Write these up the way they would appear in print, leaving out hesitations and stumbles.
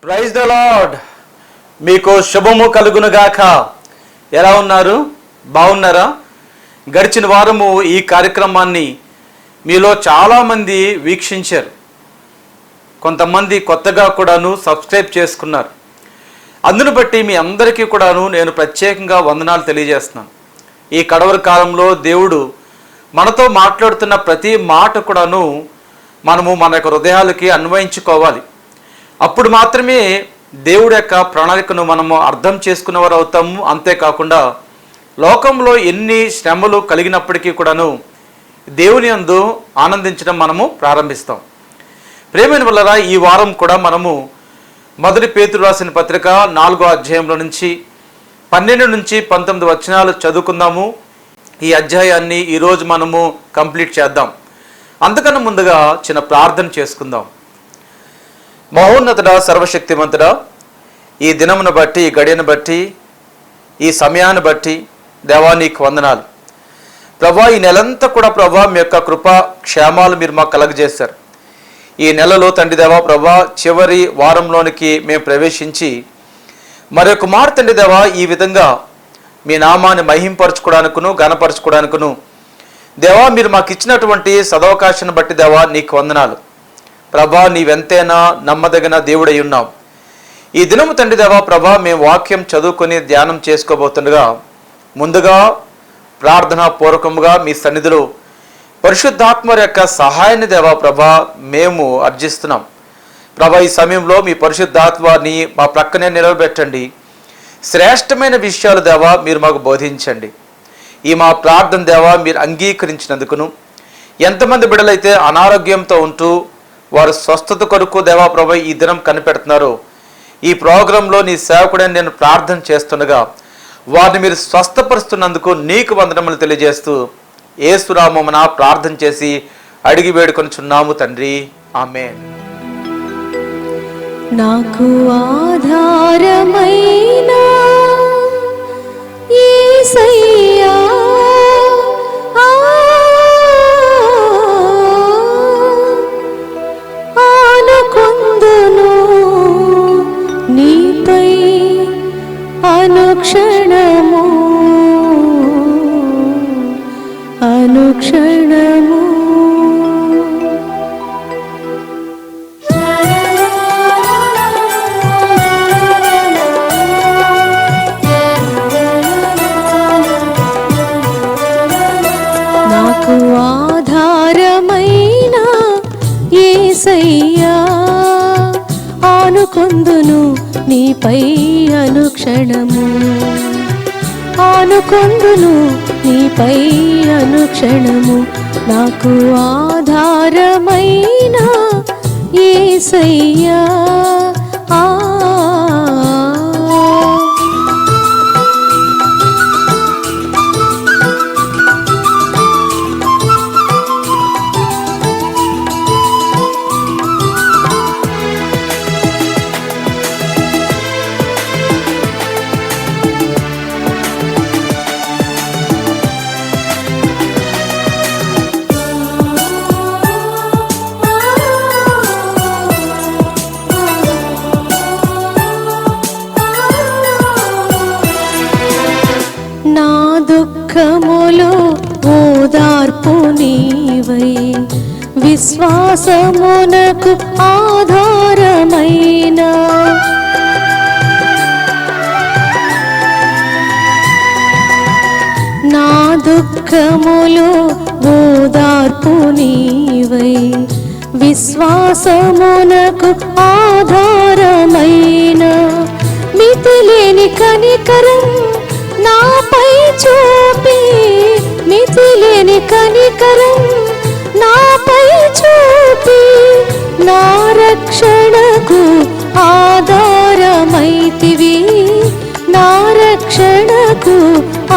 Praise the lord. మీకు శుభము కలుగునుగాక. ఎలా ఉన్నారు? బాగున్నారా? గడిచిన వారము ఈ కార్యక్రమాన్ని మీలో చాలామంది వీక్షించారు. కొంతమంది కొత్తగా కూడాను సబ్స్క్రైబ్ చేసుకున్నారు. అందును బట్టి మీ అందరికీ కూడాను నేను ప్రత్యేకంగా వందనాలు తెలియజేస్తున్నాను. ఈ కడవరి కాలంలో దేవుడు మనతో మాట్లాడుతున్న ప్రతి మాట కూడాను మనము మన యొక్క హృదయాలకి అన్వయించుకోవాలి. అప్పుడు మాత్రమే దేవుడి యొక్క ప్రణాళికను మనము అర్థం చేసుకున్నవారు అవుతాము. అంతేకాకుండా లోకంలో ఎన్ని శ్రమలు కలిగినప్పటికీ కూడాను దేవుని యందు ఆనందించడం మనము ప్రారంభిస్తాం. ప్రేమైన వల్లరా, ఈ వారం కూడా మనము మొదటి పేతురు రాసిన పత్రిక 4వ అధ్యాయంలో నుంచి 12 నుంచి 19 వచనాలు చదువుకుందాము. ఈ అధ్యాయాన్ని ఈరోజు మనము కంప్లీట్ చేద్దాం. అంతకన్నా ముందుగా చిన్న ప్రార్థన చేసుకుందాం. మహోన్నతుడా, సర్వశక్తిమంతుడా, ఈ దినమును బట్టి, ఈ గడియను బట్టి, ఈ సమయాన్ని బట్టి దేవా నీకు వందనాలు. ప్రభా, ఈ నెలంతా కూడా ప్రభా మీ యొక్క కృపా క్షేమాలు మీరు మాకు కలగజేశారు. ఈ నెలలో తండ్రి దేవా ప్రభా చివరి వారంలోనికి మేము ప్రవేశించి మరొక మారు తండ్రి దేవా ఈ విధంగా మీ నామాన్ని మహింపరచుకోవడానికును ఘనపరచుకోవడానికును దేవా మీరు మాకు ఇచ్చినటువంటి సదవకాశాన్ని బట్టి దేవా నీకు వందనాలు. ప్రభా, నీవెంతైనా నమ్మదగిన దేవుడై ఉన్నావు. ఈ దినము తండ్రి దేవా ప్రభా మేము వాక్యం చదువుకొని ధ్యానం చేసుకోబోతుండగా ముందుగా ప్రార్థనా పూర్వకముగా మీ సన్నిధిలో పరిశుద్ధాత్మ యొక్క సహాయాన్ని దేవా ప్రభా మేము అర్జిస్తున్నాం. ప్రభా, ఈ సమయంలో మీ పరిశుద్ధాత్మని మా ప్రక్కనే నిలవబెట్టండి. శ్రేష్టమైన విషయాలు దేవా మీరు మాకు బోధించండి. ఈ మా ప్రార్థన దేవా మీరు అంగీకరించినందుకును, ఎంతమంది బిడ్డలైతే అనారోగ్యంతో ఉంటూ వారు స్వస్థత కొరకు దేవా ప్రభా ఈ దినం కనిపెడుతున్నారు, ఈ ప్రోగ్రాంలో నీ సేవకుడని నేను ప్రార్థన చేస్తుండగా వారిని మీరు స్వస్థపరుస్తున్నందుకు నీకు వందనములు తెలియజేస్తూ యేసు నామమున ప్రార్థన చేసి అడిగి వేడుకొనుచున్నాము తండ్రి, ఆమేన్. నాకు ఆధారమైన యేసయ్యా, ఆనుకొందును నీపై అనుక్షణము అనుక్షణము. నాకు ఆధారమైన యేసయ్యా, ఆనుకొందును నీపై అనుక్షణము ఆనుకొందును నీపై అనుక్షణము. నాకు ఆధారమైన యేసయ్యా, దుఃఖములో ఓదార్పు నీవై, విశ్వాసమునకు ఆధారమైన నా దుఃఖములో ఓదార్పు నీవై, విశ్వాసమునకు ఆధారమైన మితిలేని కనికరం నాపై చూపి, మితిలేని కనికరం నాపై చూపి, నా రక్షణకు ఆధారమైతివి, నా రక్షణకు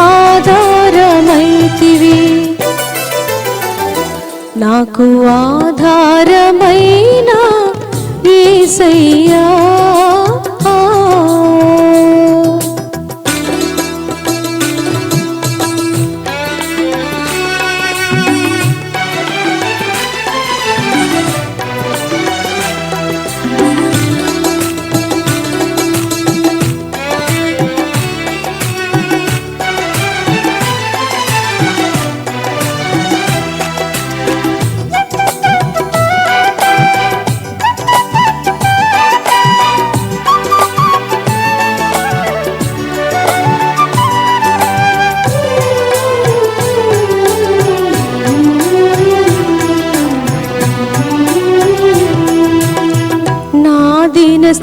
ఆధారమైతివి. నాకు ఆధారమైన యేసయ్యా,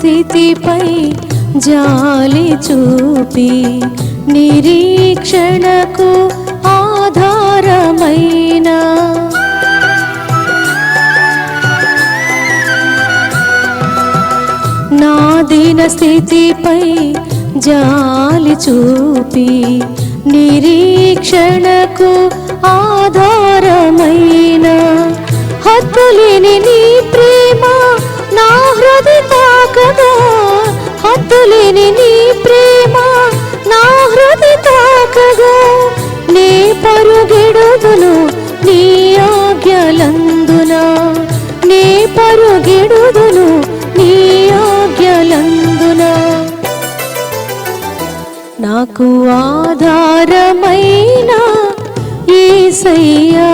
స్థితిపై జాలి చూపి నిరీక్షణకు ఆధారమైన నా దీన స్థితిపై జాలి చూపి నిరీక్షణకు ఆధారమైన హద్దులేని నీ ప్రేమ నా హృదయ తాకగా, హద్దులేని నీ ప్రేమ నా హృదయ తాకగా, నే పరుగెడుదును నీ ఆజ్ఞలందున, నే పరుగెడుదును నీ ఆజ్ఞలందున. నాకు ఆధారమైన యేసయ్యా,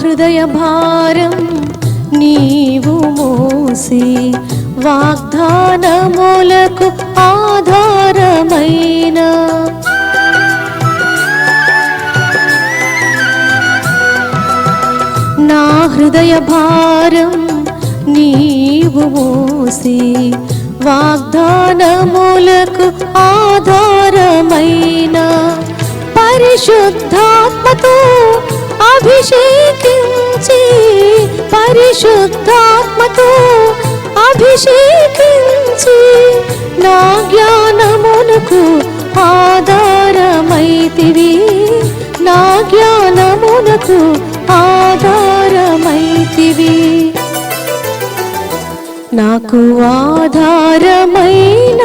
హృదయ భారం నీవు మోసి వాగ్దానములకు ఆధారమైన నా హృదయ భారం నీవు మోసి వాగ్దానములకు ఆధారమైన పరిశుద్ధాత్మతో అభిషేకించి, పరిశుద్ధాత్మతో అభిషేకించి నా జ్ఞానమునకు ఆధారమైతివి, నా జ్ఞానమునకు ఆధారమైతివి. నాకు ఆధారమైన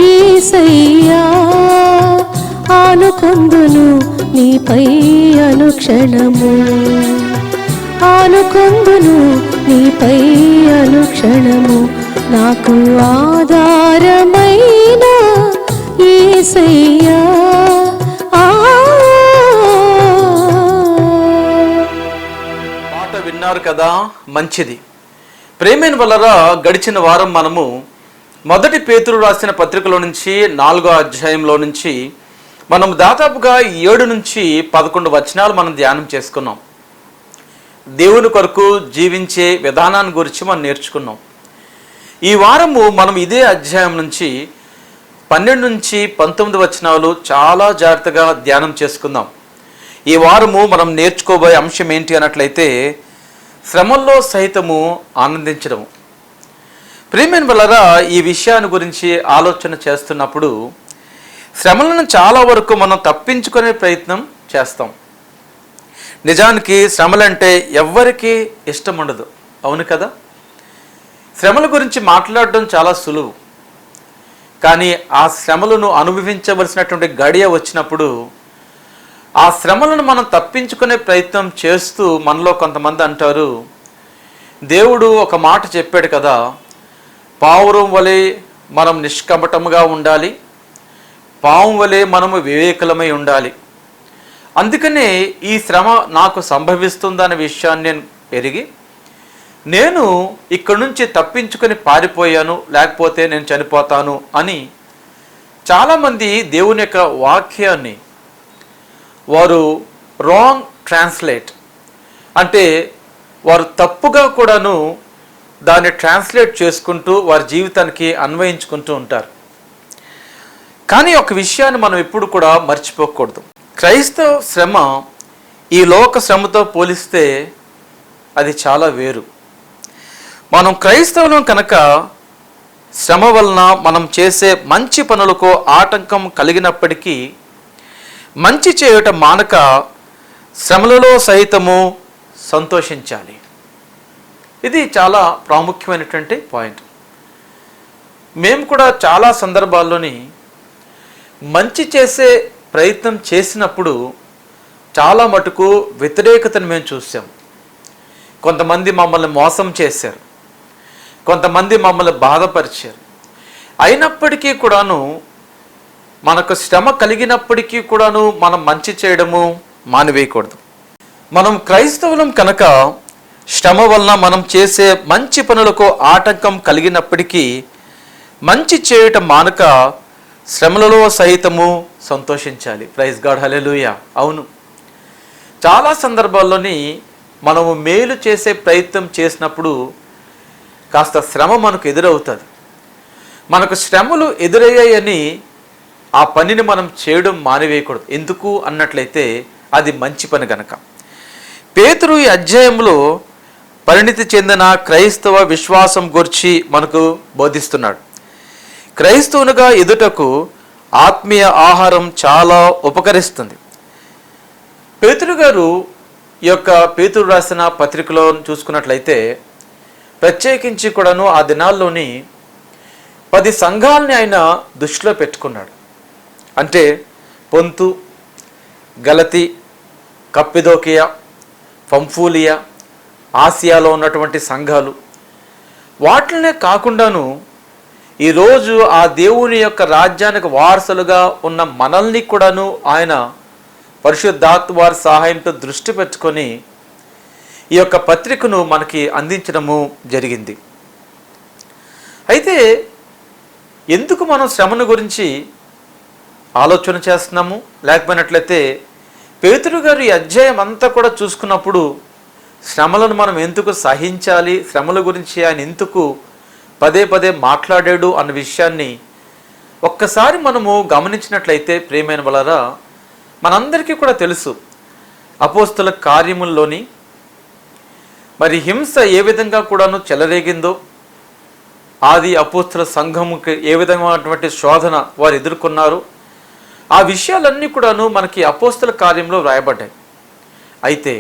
యేసయ్యా, ఆనుకొందును నీపై అనుక్షణము, ఆనుకొందును నీపై అనుక్షణము. నాకు ఆధారమైన యేసయ్యా. మాట విన్నారు కదా, మంచిది. ప్రేమైన వలరా గడిచిన వారం మనము మొదటి పేతురు రాసిన పత్రికలో నుంచి 4వ అధ్యాయంలో నుంచి మనం దాదాపుగా 7 నుంచి 11 వచనాలు మనం ధ్యానం చేసుకున్నాం. దేవుని కొరకు జీవించే విధానాన్ని గురించి మనం నేర్చుకున్నాం. ఈ వారము మనం ఇదే అధ్యాయం నుంచి 12 నుంచి 19 వచనాలు చాలా జాగ్రత్తగా ధ్యానం చేసుకుందాం. ఈ వారము మనం నేర్చుకోబోయే అంశం ఏంటి అన్నట్లయితే శ్రమల్లో సైతము ఆనందించడం. ప్రియమైన వలరా ఈ విషయాన్ని గురించి ఆలోచన చేస్తున్నప్పుడు శ్రమలను చాలా వరకు మనం తప్పించుకునే ప్రయత్నం చేస్తాం. నిజానికి శ్రమలంటే ఎవ్వరికీ ఇష్టం ఉండదు, అవును కదా? శ్రమల గురించి మాట్లాడడం చాలా సులువు, కానీ ఆ శ్రమలను అనుభవించవలసినటువంటి గడియ వచ్చినప్పుడు ఆ శ్రమలను మనం తప్పించుకునే ప్రయత్నం చేస్తూ మనలో కొంతమంది అంటారు, దేవుడు ఒక మాట చెప్పాడు కదా, పావురం వలె మనం నిష్కపటముగా ఉండాలి, పాము వలె మనము వివేకులమై ఉండాలి, అందుకనే ఈ శ్రమ నాకు సంభవిస్తుందనే విషయాన్ని నేను ఎరిగి నేను ఇక్కడి నుంచి తప్పించుకొని పారిపోయాను, లేకపోతే నేను చనిపోతాను అని చాలామంది దేవుని యొక్క వాక్యాన్ని వారు రాంగ్ ట్రాన్స్లేట్, అంటే వారు తప్పుగా కూడాను దాన్ని ట్రాన్స్లేట్ చేసుకుంటూ వారి జీవితానికి అన్వయించుకుంటూ ఉంటారు. కానీ ఒక విషయాన్ని మనం ఎప్పుడు కూడా మర్చిపోకూడదు. క్రైస్తవ శ్రమ ఈ లోక శ్రమతో పోలిస్తే అది చాలా వేరు. మనం క్రైస్తవులం కనుక శ్రమ వలన మనం చేసే మంచి పనులకు ఆటంకం కలిగినప్పటికీ మంచి చేయటం మానక శ్రమలలో సైతము సంతోషించాలి. ఇది చాలా ప్రాముఖ్యమైనటువంటి పాయింట్. మేము కూడా చాలా సందర్భాల్లోని మంచి చేసే ప్రయత్నం చేసినప్పుడు చాలా మటుకు వ్యతిరేకతను మేము చూసాం. కొంతమంది మమ్మల్ని మోసం చేశారు, కొంతమంది మమ్మల్ని బాధపరిచారు. అయినప్పటికీ కూడాను, మనకు శ్రమ కలిగినప్పటికీ కూడాను మనం మంచి చేయడము మానివేయకూడదు. మనం క్రైస్తవులం కనుక శ్రమ వలన మనం చేసే మంచి పనులకు ఆటంకం కలిగినప్పటికీ మంచి చేయటం మానక శ్రమలలో సహితము సంతోషించాలి. ప్రైజ్ గాడ్, హల్లెలూయా. అవును, చాలా సందర్భాల్లోని మనము మేలు చేసే ప్రయత్నం చేసినప్పుడు కాస్త శ్రమ మనకు ఎదురవుతుంది. మనకు శ్రమలు ఎదురయ్యాయని ఆ పనిని మనం చేయడం మానివేయకూడదు. ఎందుకు అన్నట్లయితే అది మంచి పని గనక. పేతురు ఈ అధ్యాయంలో పరిణితి చెందిన క్రైస్తవ విశ్వాసం గురించి మనకు బోధిస్తున్నాడు. క్రైస్తవునిగా ఎదుటకు ఆత్మీయ ఆహారం చాలా ఉపకరిస్తుంది. పేతురు గారు ఈ యొక్క పేతురు రాసిన పత్రికలో చూసుకున్నట్లయితే ప్రత్యేకించి కూడాను ఆ దినాల్లోని 10 సంఘాలని ఆయన దృష్టిలో పెట్టుకున్నాడు. అంటే పొంతు, గలతి, కప్పిదోకియా, పంఫూలియా, ఆసియాలో ఉన్నటువంటి సంఘాలు, వాటినే కాకుండాను ఈరోజు ఆ దేవుని యొక్క రాజ్యానికి వారసులుగా ఉన్న మనల్ని కూడాను ఆయన పరిశుద్ధాత్మ వారి సహాయంతో దృష్టి పెట్టుకొని ఈ యొక్క పత్రికను మనకి అందించడము జరిగింది. అయితే ఎందుకు మనం శ్రమను గురించి ఆలోచన చేస్తున్నాము? లేకపోయినట్లయితే పేతురు గారు ఈ అధ్యాయం అంతా కూడా చూసుకున్నప్పుడు శ్రమలను మనం ఎందుకు సహించాలి, శ్రమల గురించి ఆయన ఎందుకు పదే పదే మాట్లాడాడు అన్న విషయాన్ని ఒక్కసారి మనము గమనించినట్లయితే ప్రియమైన వాళ్ళారా, మనందరికీ కూడా తెలుసు అపోస్తల కార్యముల్లోని మరి హింస ఏ విధంగా కూడాను చెలరేగిందో, ఆది అపోస్తల సంఘముకి ఏ విధమైనటువంటి శోధన వారు ఎదుర్కొన్నారు, ఆ విషయాలన్నీ కూడాను మనకి అపోస్తల కార్యంలో వ్రాయబడ్డాయి. అయితే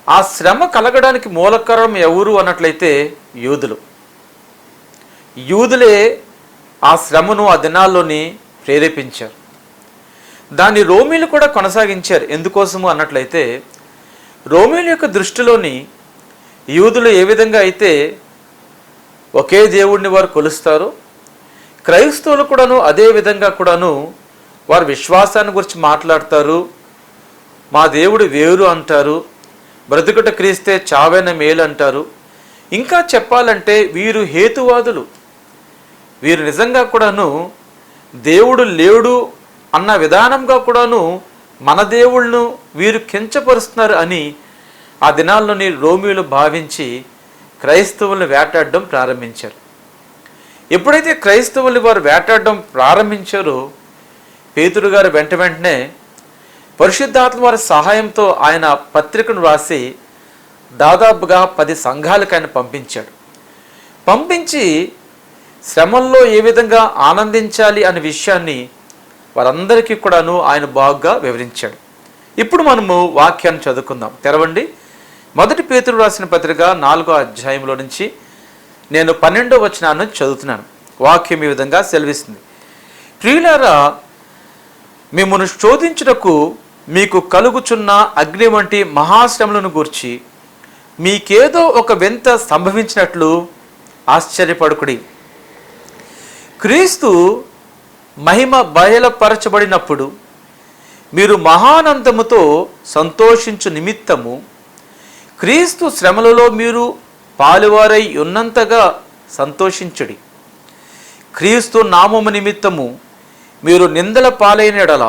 ఆ శ్రమ కలగడానికి మూలకారణం ఎవరు అన్నట్లయితే యూదులే ఆ శ్రమను ఆ దినాల్లోని ప్రేరేపించారు. దాన్ని రోమీలు కూడా కొనసాగించారు. ఎందుకోసము అన్నట్లయితే రోమీల యొక్క దృష్టిలోని యూదులు ఏ విధంగా అయితే ఒకే దేవుడిని వారు కొలుస్తారో, క్రైస్తవులు కూడాను అదే విధంగా కూడాను వారు విశ్వాసాన్ని గురించి మాట్లాడతారు. మా దేవుడు వేరు అంటారు, బ్రతుకుట క్రీస్తే చావైన మేలు అంటారు. ఇంకా చెప్పాలంటే వీరు హేతువాదులు. వీరు నిజంగా కూడాను దేవుడు లేడు అన్న విధానంగా కూడాను మన దేవుళ్ళను వీరు కించపరుస్తున్నారు అని ఆ దినాల్లోని రోమీలు భావించి క్రైస్తవుల్ని వేటాడడం ప్రారంభించారు. ఎప్పుడైతే క్రైస్తవుల్ని వారు వేటాడడం ప్రారంభించారో పేతురు గారు వెంటనే పరిశుద్ధాత్మ వారి సహాయంతో ఆయన పత్రికను రాసి దాదాపుగా 10 సంఘాలకు ఆయన పంపించాడు. పంపించి శ్రమల్లో ఏ విధంగా ఆనందించాలి అనే విషయాన్ని వారందరికీ కూడాను ఆయన బాగా వివరించాడు. ఇప్పుడు మనము వాక్యాన్ని చదువుకుందాం. తెరవండి, 1 పేతురు రాసిన పత్రిక 4వ అధ్యాయంలో నుంచి నేను 12వ వచనాన్ని చదువుతున్నాను. వాక్యం ఈ విధంగా సెలవిస్తుంది. ప్రియులారా, మిమ్మల్ని శోధించుటకు మీకు కలుగుచున్న అగ్ని వంటి మహాశ్రమలను గూర్చి మీకేదో ఒక వింత సంభవించినట్లు ఆశ్చర్యపడుకుడి. క్రీస్తు మహిమ బయలుపరచబడినప్పుడు మీరు మహానందముతో సంతోషించు నిమిత్తము క్రీస్తు శ్రమలలో మీరు పాలువారై ఉన్నంతగా సంతోషించుడి. క్రీస్తు నామము నిమిత్తము మీరు నిందల పాలైన ఎడల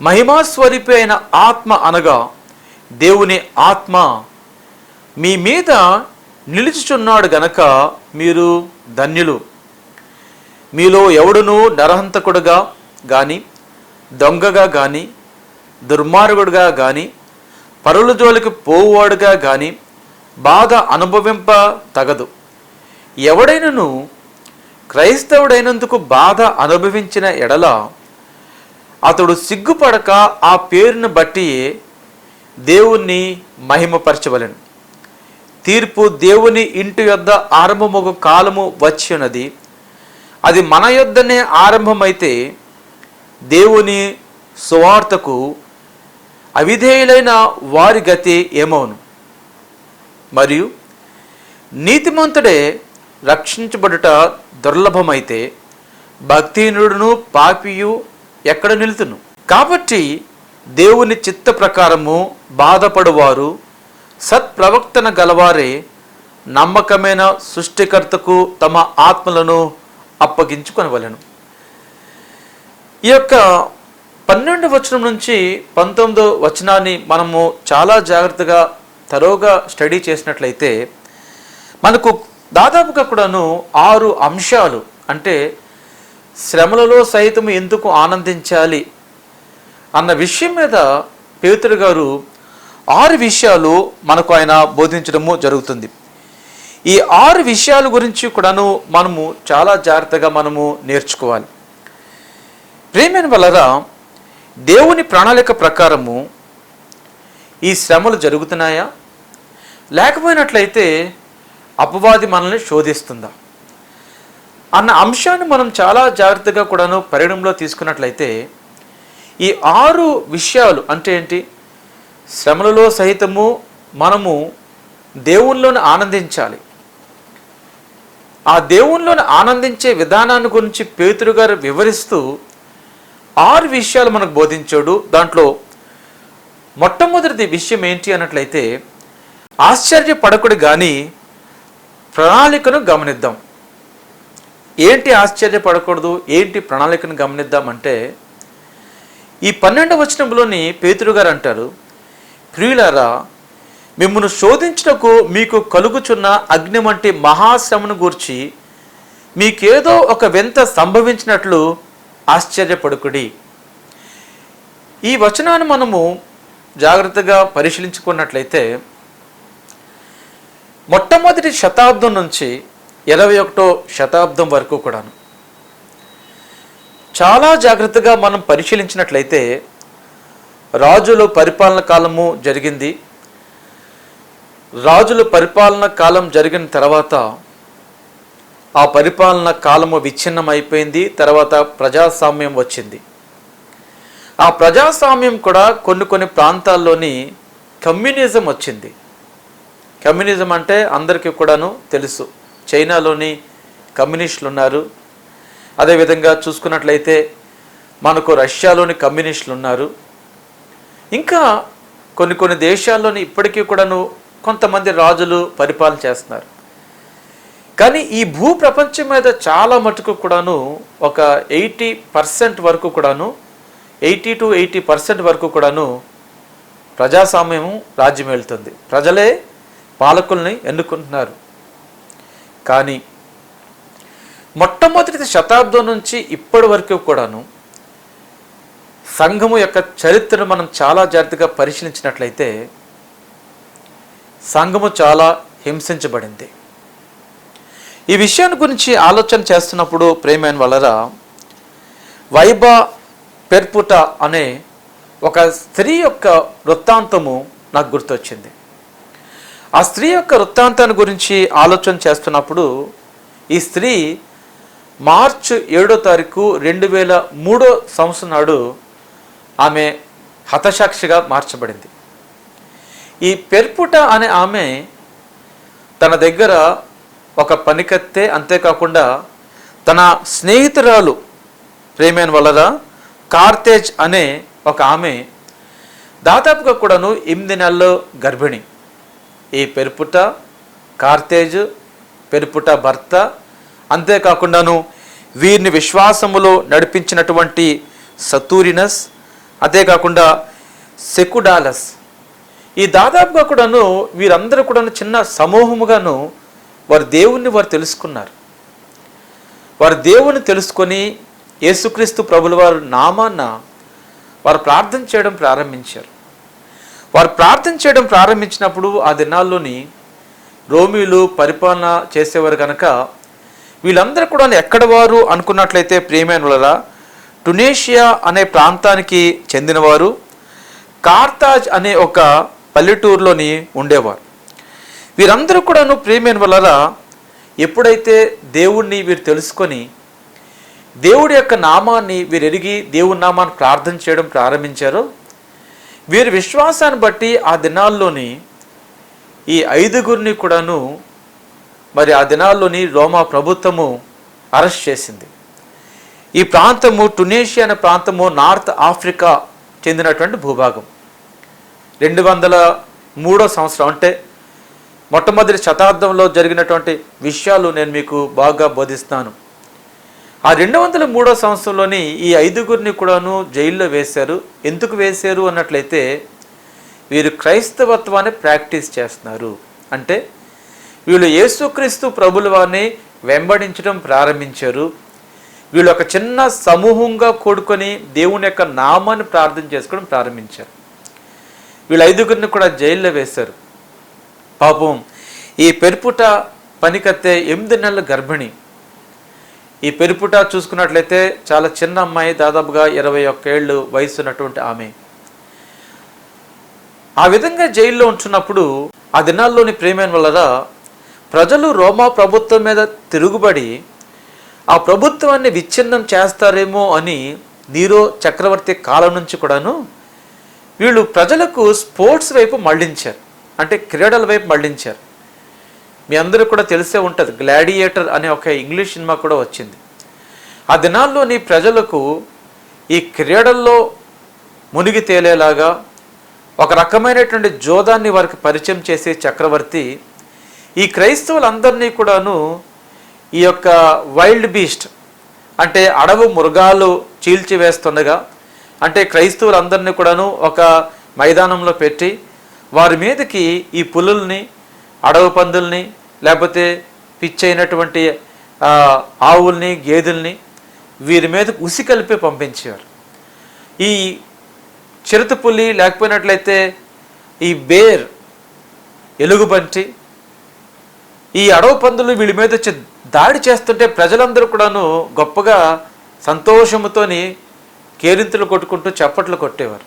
మహిమాస్వరూపి అయిన ఆత్మ అనగా దేవుని ఆత్మ మీ మీద నిలుచుచున్నాడు గనక మీరు ధన్యులు. మీలో ఎవడునూ నరహంతకుడుగా కానీ, దొంగగా కానీ, దుర్మార్గుడుగా కానీ, పరుల జోలికి పోవువాడుగా కానీ బాధ అనుభవింప తగదు. ఎవడైనను క్రైస్తవుడైనందుకు బాధ అనుభవించిన ఎడల అతడు సిగ్గుపడక ఆ పేరును బట్టి దేవుణ్ణి మహిమపరచవలెను. తీర్పు దేవుని ఇంటి యొద్ద ఆరంభమగు కాలము వచ్చి ఉన్నది. అది మన యొద్దనే ఆరంభమైతే దేవుని సువార్తకు అవిధేయులైన వారి గతి ఏమవును? మరియు నీతిమంతుడే రక్షించబడుట దుర్లభమైతే భక్తిహీనుడును పాపియు ఎక్కడ నిలుతును? కాబట్టి దేవుని చిత్త ప్రకారము బాధపడువారు సత్ప్రవర్తన గలవారే నమ్మకమైన సృష్టికర్తకు తమ ఆత్మలను అప్పగించుకొనవలెను. ఈ యొక్క 12వ వచనం నుంచి 19వ వచనాన్ని మనము చాలా జాగ్రత్తగా తరోగా స్టడీ చేసినట్లయితే మనకు దాదాపుగా కూడాను 6 అంశాలు, అంటే శ్రమలలో సైతం ఎందుకు ఆనందించాలి అన్న విషయం మీద పేతురు గారు 6 విషయాలు మనకు ఆయన బోధించడము జరుగుతుంది. ఈ 6 విషయాల గురించి కూడాను మనము చాలా జాగ్రత్తగా మనము నేర్చుకోవాలి. ప్రియమైన వాళ్ళరా, దేవుని ప్రణాళిక ప్రకారము ఈ శ్రమలు జరుగుతున్నాయా, లేకపోయినట్లయితే అపవాది మనల్ని శోధిస్తుందా అన్న అంశాన్ని మనం చాలా జాగ్రత్తగా కూడాను పరిగణనలో తీసుకున్నట్లయితే ఈ 6 విషయాలు అంటే ఏంటి? శ్రమలలో సహితము మనము దేవునిలోని ఆనందించాలి. ఆ దేవునిలోని ఆనందించే విధానాన్ని గురించి పేతురు గారు వివరిస్తూ 6 విషయాలు మనకు బోధించాడు. దాంట్లో మొట్టమొదటి విషయం ఏంటి అన్నట్లయితే, ఆశ్చర్యపడకుడు కానీ ప్రణాళికను గమనిద్దాం. ఏంటి ఆశ్చర్యపడకూడదు, ఏంటి ప్రణాళికను గమనిద్దాం అంటే, ఈ 12వ వచనంలోని పేతురు గారు అంటారు, ప్రియులారా, మిమ్మల్ని శోధించుటకు మీకు కలుగుచున్న అగ్ని వంటి మహాశ్రమను గూర్చి మీకేదో ఒక వింత సంభవించినట్లు ఆశ్చర్యపడుకుడి. ఈ వచనాన్ని మనము జాగ్రత్తగా పరిశీలించుకున్నట్లయితే మొట్టమొదటి శతాబ్దం నుంచి 21వ శతాబ్దం వరకు కూడాను చాలా జాగ్రత్తగా మనం పరిశీలించినట్లయితే రాజుల పరిపాలన కాలము జరిగింది. రాజుల పరిపాలన కాలం జరిగిన తర్వాత ఆ పరిపాలన కాలము విచ్ఛిన్నం అయిపోయింది. తర్వాత ప్రజాస్వామ్యం వచ్చింది. ఆ ప్రజాస్వామ్యం కూడా కొన్ని ప్రాంతాల్లోని కమ్యూనిజం వచ్చింది. కమ్యూనిజం అంటే అందరికీ కూడాను తెలుసు. చైనాలోని కమ్యూనిస్టులు ఉన్నారు. అదేవిధంగా చూసుకున్నట్లయితే మనకు రష్యాలోని కమ్యూనిస్టులు ఉన్నారు. ఇంకా కొన్ని దేశాల్లోని ఇప్పటికీ కూడాను కొంతమంది రాజులు పరిపాలన చేస్తున్నారు. కానీ ఈ భూ ప్రపంచం మీద చాలా మటుకు కూడాను ఒక 80% వరకు కూడాను 80 to 80% వరకు కూడాను ప్రజాస్వామ్యం రాజ్యం వెళ్తుంది. ప్రజలే పాలకుల్ని ఎన్నుకుంటున్నారు. కానీ మొట్టమొదటి శతాబ్దం నుంచి ఇప్పటి వరకు కూడాను సంఘము యొక్క చరిత్రను మనం చాలా జాగ్రత్తగా పరిశీలించినట్లయితే సంఘము చాలా హింసించబడింది. ఈ విషయాన్ని గురించి ఆలోచన చేస్తున్నప్పుడు ప్రేమైన వాళ్ళరా, వైబా పెర్పుట అనే ఒక స్త్రీ యొక్క వృత్తాంతము నాకు గుర్తొచ్చింది. ఆ స్త్రీ యొక్క వృత్తాంతాన్ని గురించి ఆలోచన చేస్తున్నప్పుడు ఈ స్త్రీ మార్చి 7వ తారీఖు 2003 సంవత్సరం నాడు ఆమె హతసాక్షిగా మార్చబడింది. ఈ పెర్పుట అనే ఆమె తన దగ్గర ఒక పనికత్తె, అంతేకాకుండా తన స్నేహితురాలు ప్రేమైన వలన కార్తేజ్ అనే ఒక ఆమె దాదాపుగా కూడాను 8 నెలల్లో గర్భిణి. ఈ పెర్పుట, కార్తేజ్, పెర్పుట భర్త, అంతేకాకుండాను వీరిని విశ్వాసములో నడిపించినటువంటి సతూరినస్, అంతేకాకుండా సెకుడాలస్, ఈ దాదాపుగా కూడాను వీరందరూ కూడాను చిన్న సమూహముగాను వారు దేవుణ్ణి తెలుసుకున్నారు. వారు దేవుని తెలుసుకొని యేసుక్రీస్తు ప్రభుల వారి నామాన్న వారు ప్రార్థన చేయడం ప్రారంభించారు. వారు ప్రార్థన చేయడం ప్రారంభించినప్పుడు ఆ దినాల్లోని రోమీలు పరిపాలన చేసేవారు కనుక వీళ్ళందరూ కూడా ఎక్కడ వారు అనుకున్నట్లయితే ప్రియమైనవారా, టునేషియా అనే ప్రాంతానికి చెందినవారు, కార్తాజ్ అనే ఒక పల్లెటూరులోని ఉండేవారు. వీరందరూ కూడాను ప్రియమైన వాళ్ళరా ఎప్పుడైతే దేవుణ్ణి వీరు తెలుసుకొని దేవుడి యొక్క నామాన్ని వీరు ఎరిగి దేవుని నామాన్ని ప్రార్థన చేయడం ప్రారంభించారో వీరి విశ్వాసాన్ని బట్టి ఆ దినాల్లోని ఈ 5గురిని కూడాను మరి ఆ దినాల్లోని రోమా ప్రభుత్వము అరెస్ట్ చేసింది. ఈ ప్రాంతము టునేషియా అనే ప్రాంతము నార్త్ ఆఫ్రికా చెందినటువంటి భూభాగం. 203వ సంవత్సరం అంటే మొట్టమొదటి శతాబ్దంలో జరిగినటువంటి విషయాలు నేను మీకు బాగా బోధిస్తాను. ఆ 203వ సంవత్సరంలోని ఈ 5గురిని కూడాను జైల్లో వేశారు. ఎందుకు వేశారు అన్నట్లయితే వీరు క్రైస్తవత్వాన్ని ప్రాక్టీస్ చేస్తున్నారు. అంటే వీళ్ళు యేసుక్రీస్తు ప్రభుల వారిని వెంబడించడం ప్రారంభించారు. వీళ్ళు ఒక చిన్న సమూహంగా కూడుకొని దేవుని యొక్క నామాన్ని ప్రార్థన చేసుకోవడం ప్రారంభించారు. వీళ్ళు 5గురిని కూడా జైల్లో వేశారు. పాపం ఈ పెరుపుట పనికత్తే 8 నెలల గర్భిణి. ఈ పెరుపుట చూసుకున్నట్లయితే చాలా చిన్న అమ్మాయి, దాదాపుగా 21 ఏళ్ళు వయసు ఉన్నటువంటి ఆమె. ఆ విధంగా జైల్లో ఉంటున్నప్పుడు ఆ దినాల్లోని ప్రేమైన వల్ల ప్రజలు రోమా ప్రభుత్వం మీద తిరుగుబడి ఆ ప్రభుత్వాన్ని విచ్ఛిన్నం చేస్తారేమో అని నీరో చక్రవర్తి కాలం నుంచి కూడాను వీళ్ళు ప్రజలకు స్పోర్ట్స్ వైపు మళ్లించారు. అంటే క్రీడల వైపు మళ్లించారు. మీ అందరూ కూడా తెలిసే ఉంటుంది, గ్లాడియేటర్ అనే ఒక ఇంగ్లీష్ సినిమా కూడా వచ్చింది. ఆ దినాల్లోని ప్రజలకు ఈ క్రీడల్లో మునిగి తేలేలాగా ఒక రకమైనటువంటి జోదాన్ని వారికి పరిచయం చేసే చక్రవర్తి ఈ క్రైస్తవులందరినీ కూడాను ఈ యొక్క వైల్డ్ బీస్ట్ అంటే అడవి మృగాలు చీల్చివేస్తుండగా, అంటే క్రైస్తవులందరినీ కూడాను ఒక మైదానంలో పెట్టి వారి మీదకి ఈ పులుల్ని, అడవి పందుల్ని, లేకపోతే పిచ్చైనటువంటి ఆవుల్ని, గేదెల్ని వీరి మీద ఉసి కలిపి పంపించేవారు. ఈ చిరుతపులి లేకపోయినట్లయితే ఈ బేర్, ఎలుగుబంటి, ఈ అడవి పందులు వీళ్ళ మీద వచ్చి దాడి చేస్తుంటే ప్రజలందరూ కూడాను గొప్పగా సంతోషముతోని కేరింతలు కొట్టుకుంటూ చప్పట్లు కొట్టేవారు.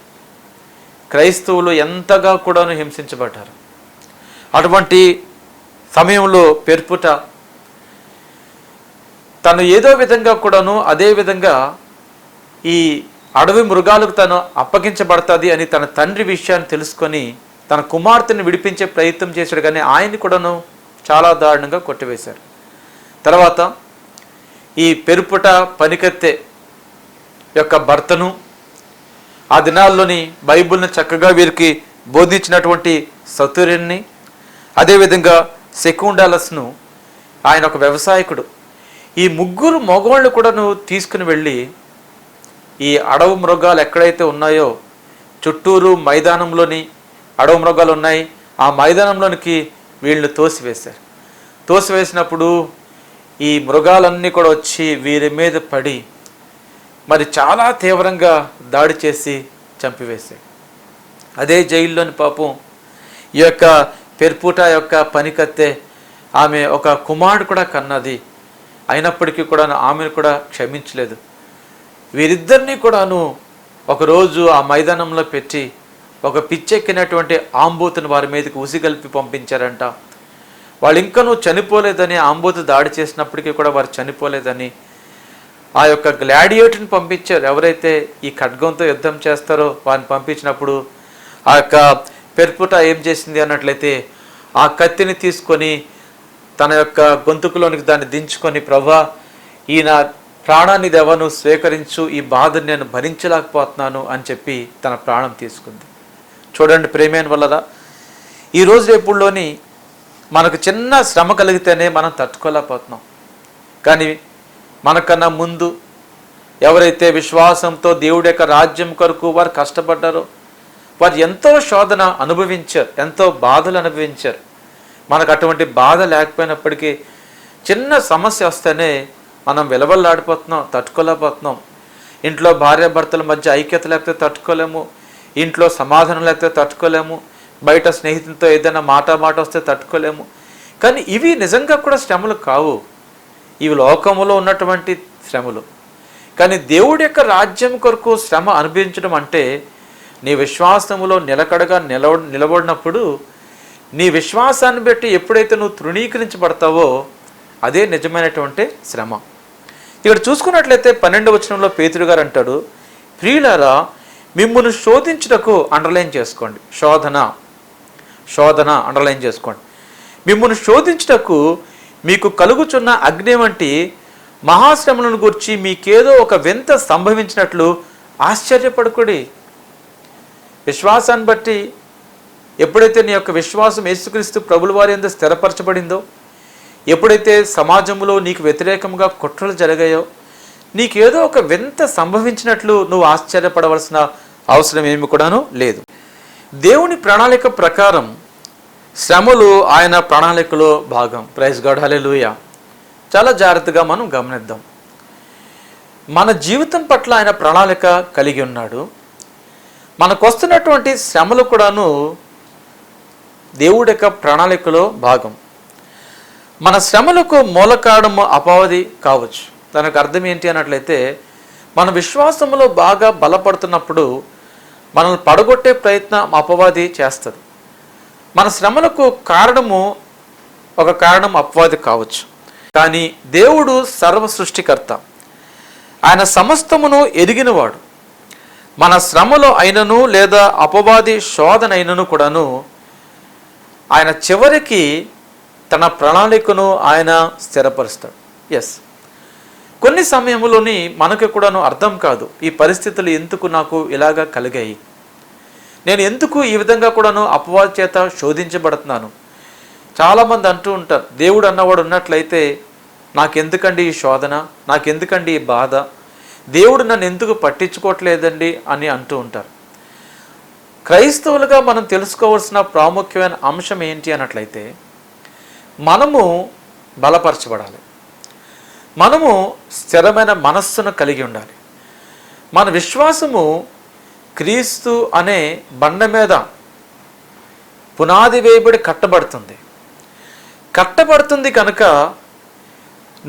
క్రైస్తవులు ఎంతగా కూడాను హింసించబడ్డారు. అటువంటి సమయంలో పెర్పుట తను ఏదో విధంగా కూడాను అదే విధంగా ఈ అడవి మృగాలకు తను అప్పగించబడుతుంది అని తన తండ్రి విషయాన్ని తెలుసుకొని తన కుమార్తెను విడిపించే ప్రయత్నం చేశాడు. కానీ ఆయన్ని కూడాను చాలా దారుణంగా కొట్టివేశారు. తర్వాత ఈ పెరుపుట పనికత్తె యొక్క భర్తను, ఆ దినాల్లోని బైబిల్ని చక్కగా వీరికి బోధించినటువంటి సతుర్యుని, అదేవిధంగా సెకుండాలస్ను, ఆయన ఒక వ్యవసాయకుడు, ఈ 3 మగవాళ్ళు కూడాను తీసుకుని వెళ్ళి ఈ అడవి మృగాలు ఎక్కడైతే ఉన్నాయో చుట్టూరు మైదానంలోని అడవి మృగాలు ఉన్నాయి, ఆ మైదానంలోనికి వీళ్ళు తోసివేశారు. తోసివేసినప్పుడు ఈ మృగాలన్నీ కూడా వచ్చి వీరి మీద పడి మరి చాలా తీవ్రంగా దాడి చేసి చంపివేశాయి. అదే జైల్లోని పాపం ఈ యొక్క పెర్పుట యొక్క పనికత్తె ఆమె ఒక కుమారుడు కూడా కన్నది. అయినప్పటికీ కూడా ఆమెను కూడా క్షమించలేదు. వీరిద్దరినీ కూడాను ఒకరోజు ఆ మైదానంలో పెట్టి ఒక పిచ్చెక్కినటువంటి ఆంబోతుని వారి మీదకి ఉసిగల్పి పంపించారంట. వాళ్ళు ఇంకనూ చనిపోలేదని, ఆంబోతు దాడి చేసినప్పటికీ కూడా వారు చనిపోలేదని ఆ యొక్క గ్లాడియేటర్ని పంపించారు. ఎవరైతే ఈ ఖడ్గంతో యుద్ధం చేస్తారో వారిని పంపించినప్పుడు ఆ యొక్క పెర్పుట ఏం చేసింది అన్నట్లయితే ఆ కత్తిని తీసుకొని తన యొక్క గొంతుకులోనికి దాన్ని దించుకొని, ప్రభా ఈయన ప్రాణాన్ని దేవా నువ్వు స్వీకరించు, ఈ బాధను నేను భరించలేకపోతున్నాను అని చెప్పి తన ప్రాణం తీసుకుంది. చూడండి ప్రేమైన వల్లదా, ఈరోజు రేపుల్లోని మనకు చిన్న శ్రమ కలిగితేనే మనం తట్టుకోలేకపోతున్నాం. కానీ మనకన్నా ముందు ఎవరైతే విశ్వాసంతో దేవుడి యొక్క రాజ్యం కొరకు వారు కష్టపడ్డారో వారు ఎంతో శోధన అనుభవించారు, ఎంతో బాధలు అనుభవించారు. మనకు అటువంటి బాధ లేకపోయినప్పటికీ చిన్న సమస్య వస్తేనే మనం విలవల్లాడిపోతున్నాం, తట్టుకోలేకపోతున్నాం. ఇంట్లో భార్యాభర్తల మధ్య ఐక్యత లేకపోతే తట్టుకోలేము, ఇంట్లో సమాధానం లేకపోతే తట్టుకోలేము, బయట స్నేహితులతో ఏదైనా మాట వస్తే తట్టుకోలేము. కానీ ఇవి నిజంగా కూడా శ్రమలు కావు, ఇవి లోకములో ఉన్నటువంటి శ్రమలు. కానీ దేవుడి యొక్క రాజ్యం కొరకు శ్రమ అనుభవించడం అంటే నీ విశ్వాసములో నిలకడగా నిలబడినప్పుడు నీ విశ్వాసాన్ని బట్టి ఎప్పుడైతే నువ్వు తృణీకరించబడతావో అదే నిజమైనటువంటి శ్రమ. ఇక్కడ చూసుకున్నట్లయితే 12వ వచనంలో పేతురు గారు అంటాడు, ప్రియులారా మిమ్మును శోధించుటకు అండర్లైన్ చేసుకోండి. శోధన అండర్లైన్ చేసుకోండి. మిమ్మును శోధించుటకు మీకు కలుగుచున్న అగ్ని వంటి మహాశ్రమలను గురించి మీకేదో ఒక వింత సంభవించినట్లు ఆశ్చర్యపడకుడి. విశ్వాసాన్ని బట్టి ఎప్పుడైతే నీ యొక్క విశ్వాసం యేసుక్రీస్తు ప్రభుల వారి యందు స్థిరపరచబడిందో, ఎప్పుడైతే సమాజంలో నీకు వ్యతిరేకంగా కుట్రలు జరిగాయో, నీకేదో ఒక వింత సంభవించినట్లు నువ్వు ఆశ్చర్యపడవలసిన అవసరం ఏమి కూడాను లేదు. దేవుని ప్రణాళిక ప్రకారం శ్రమలు ఆయన ప్రణాళికలో భాగం. ప్రైజ్ గాడ్, హల్లెలూయా. చాలా జాగ్రత్తగా మనం గమనిద్దాం. మన జీవితం పట్ల ఆయన ప్రణాళిక కలిగి ఉన్నాడు. మనకు వస్తున్నటువంటి శ్రమలు కూడాను దేవుడి యొక్క ప్రణాళికలో భాగం. మన శ్రమలకు మూల కారణము అపవాది కావచ్చు. దానికి అర్థం ఏంటి అన్నట్లయితే, మన విశ్వాసంలో బాగా బలపడుతున్నప్పుడు మనల్ని పడగొట్టే ప్రయత్నం అపవాది చేస్తుంది. మన శ్రమలకు ఒక కారణం అపవాది కావచ్చు. కానీ దేవుడు సర్వ సృష్టికర్త, ఆయన సమస్తమును ఎరిగినవాడు. మన శ్రమలో అయినను లేదా అపవాది శోధన అయినను కూడాను ఆయన చివరికి తన ప్రణాళికను ఆయన స్థిరపరుస్తాడు. ఎస్, కొన్ని సమయంలోని మనకు కూడాను అర్థం కాదు, ఈ పరిస్థితులు ఎందుకు నాకు ఇలాగా కలిగాయి, నేను ఎందుకు ఈ విధంగా కూడాను అపవాది చేత శోధించబడుతున్నాను. చాలామంది అంటూ ఉంటారు, దేవుడు అన్నవాడు ఉన్నట్లయితే నాకెందుకండి ఈ శోధన, నాకెందుకండి ఈ బాధ, దేవుడు నన్ను ఎందుకు పట్టించుకోవట్లేదండి అని అంటూ ఉంటారు. క్రైస్తవులుగా మనం తెలుసుకోవాల్సిన ప్రాముఖ్యమైన అంశం ఏంటి అన్నట్లయితే, మనము బలపరచబడాలి, మనము స్థిరమైన మనస్సును కలిగి ఉండాలి. మన విశ్వాసము క్రీస్తు అనే బండ మీద పునాది వేయబడి కట్టబడుతుంది కనుక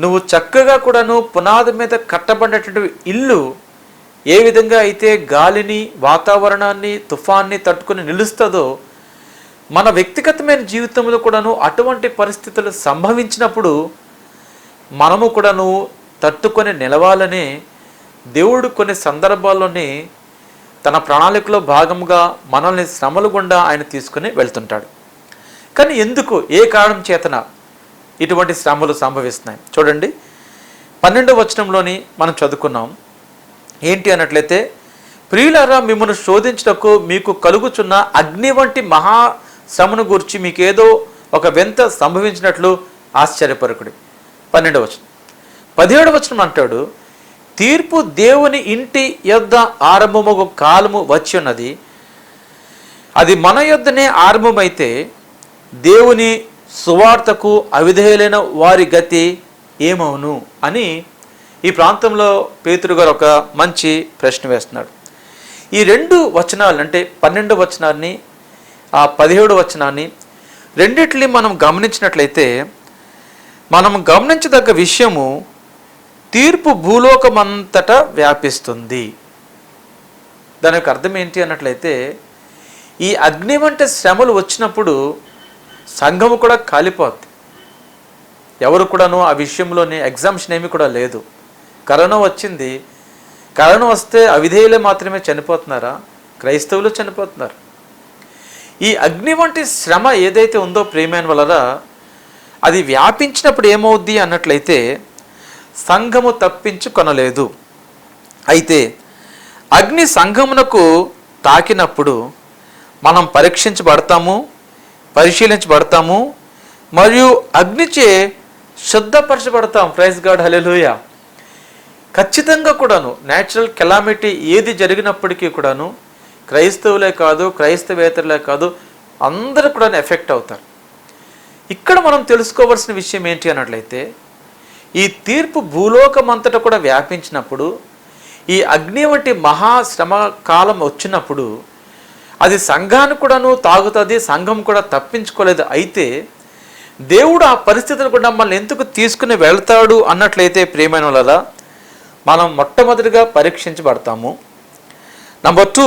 నువ్వు చక్కగా కూడాను పునాది మీద కట్టబడినటువంటి ఇల్లు ఏ విధంగా అయితే గాలిని, వాతావరణాన్ని, తుఫాన్ని తట్టుకుని నిలుస్తుందో, మన వ్యక్తిగతమైన జీవితంలో కూడాను అటువంటి పరిస్థితులు సంభవించినప్పుడు మనము కూడాను తట్టుకొని నిలవాలని దేవుడు కొన్ని సందర్భాల్లోని తన ప్రణాళికలో భాగంగా మనల్ని శ్రమల గుండా ఆయన తీసుకుని వెళ్తుంటాడు. కానీ ఎందుకు, ఏ కారణం చేతన ఇటువంటి శ్రమలు సంభవిస్తున్నాయి? చూడండి, 12వ వచనంలోని మనం చదువుకున్నాం. ఏంటి అన్నట్లయితే, ప్రియులారా, మిమ్మల్ని శోధించుటకు మీకు కలుగుచున్న అగ్ని వంటి మహాశ్రమను గురించి మీకేదో ఒక వింత సంభవించినట్లు ఆశ్చర్యపరకుడి. 12వ వచనం. 17వ వచనం అంటాడు, తీర్పు దేవుని ఇంటి యొద్ద ఆరంభమగు కాలము వచ్చి ఉన్నది, అది మన యొద్దనే ఆరంభమైతే దేవుని సువార్తకు అవిధేయులైన వారి గతి ఏమవును అని ఈ ప్రాంతంలో పేతురు గారు ఒక మంచి ప్రశ్న వేస్తున్నాడు. ఈ 2 వచనాలు అంటే 12వ వచనాన్ని, ఆ 17వ వచనాన్ని రెండిటిని మనం గమనించినట్లయితే మనం గమనించదగ్గ విషయము, తీర్పు భూలోకమంతటా వ్యాపిస్తుంది. దానికి అర్థం ఏంటి అన్నట్లయితే, ఈ అగ్ని వంటి శ్రమలు వచ్చినప్పుడు సంఘము కూడా కాలిపోద్ది. ఎవరు కూడాను ఆ విషయంలోని ఎగ్జామ్షన్ ఏమి కూడా లేదు. కరోనా వచ్చింది, కరోనా వస్తే అవిధేయులే మాత్రమే చనిపోతున్నారా? క్రైస్తవులు చనిపోతున్నారు. ఈ అగ్ని వంటి శ్రమ ఏదైతే ఉందో ప్రియమైన వలన, అది వ్యాపించినప్పుడు ఏమవుద్ది అన్నట్లయితే సంఘము తప్పించుకొనలేదు. అయితే అగ్ని సంఘమునకు తాకినప్పుడు మనం పరిశీలించబడతాము మరియు అగ్నిచే శుద్ధపరచబడతాం. ప్రైజ్ గాడ్, హల్లెలూయా. ఖచ్చితంగా కూడాను న్యాచురల్ కెలామిటీ ఏది జరిగినప్పటికీ కూడాను క్రైస్తవులే కాదు, క్రైస్తవేతరులే కాదు, అందరూ కూడా ఎఫెక్ట్ అవుతారు. ఇక్కడ మనం తెలుసుకోవాల్సిన విషయం ఏంటి అన్నట్లయితే, ఈ తీర్పు భూలోకమంతటా కూడా వ్యాపించినప్పుడు, ఈ అగ్ని వంటి మహాశ్రమ కాలం వచ్చినప్పుడు అది సంఘాన్ని కూడాను తాగుతుంది, సంఘం కూడా తప్పించుకోలేదు. అయితే దేవుడు ఆ పరిస్థితులు కూడా మనల్ని ఎందుకు తీసుకుని వెళ్తాడు అన్నట్లయితే ప్రియమైన వాళ్ళ, మనం మొట్టమొదటిగా పరీక్షించబడతాము, నంబర్ 2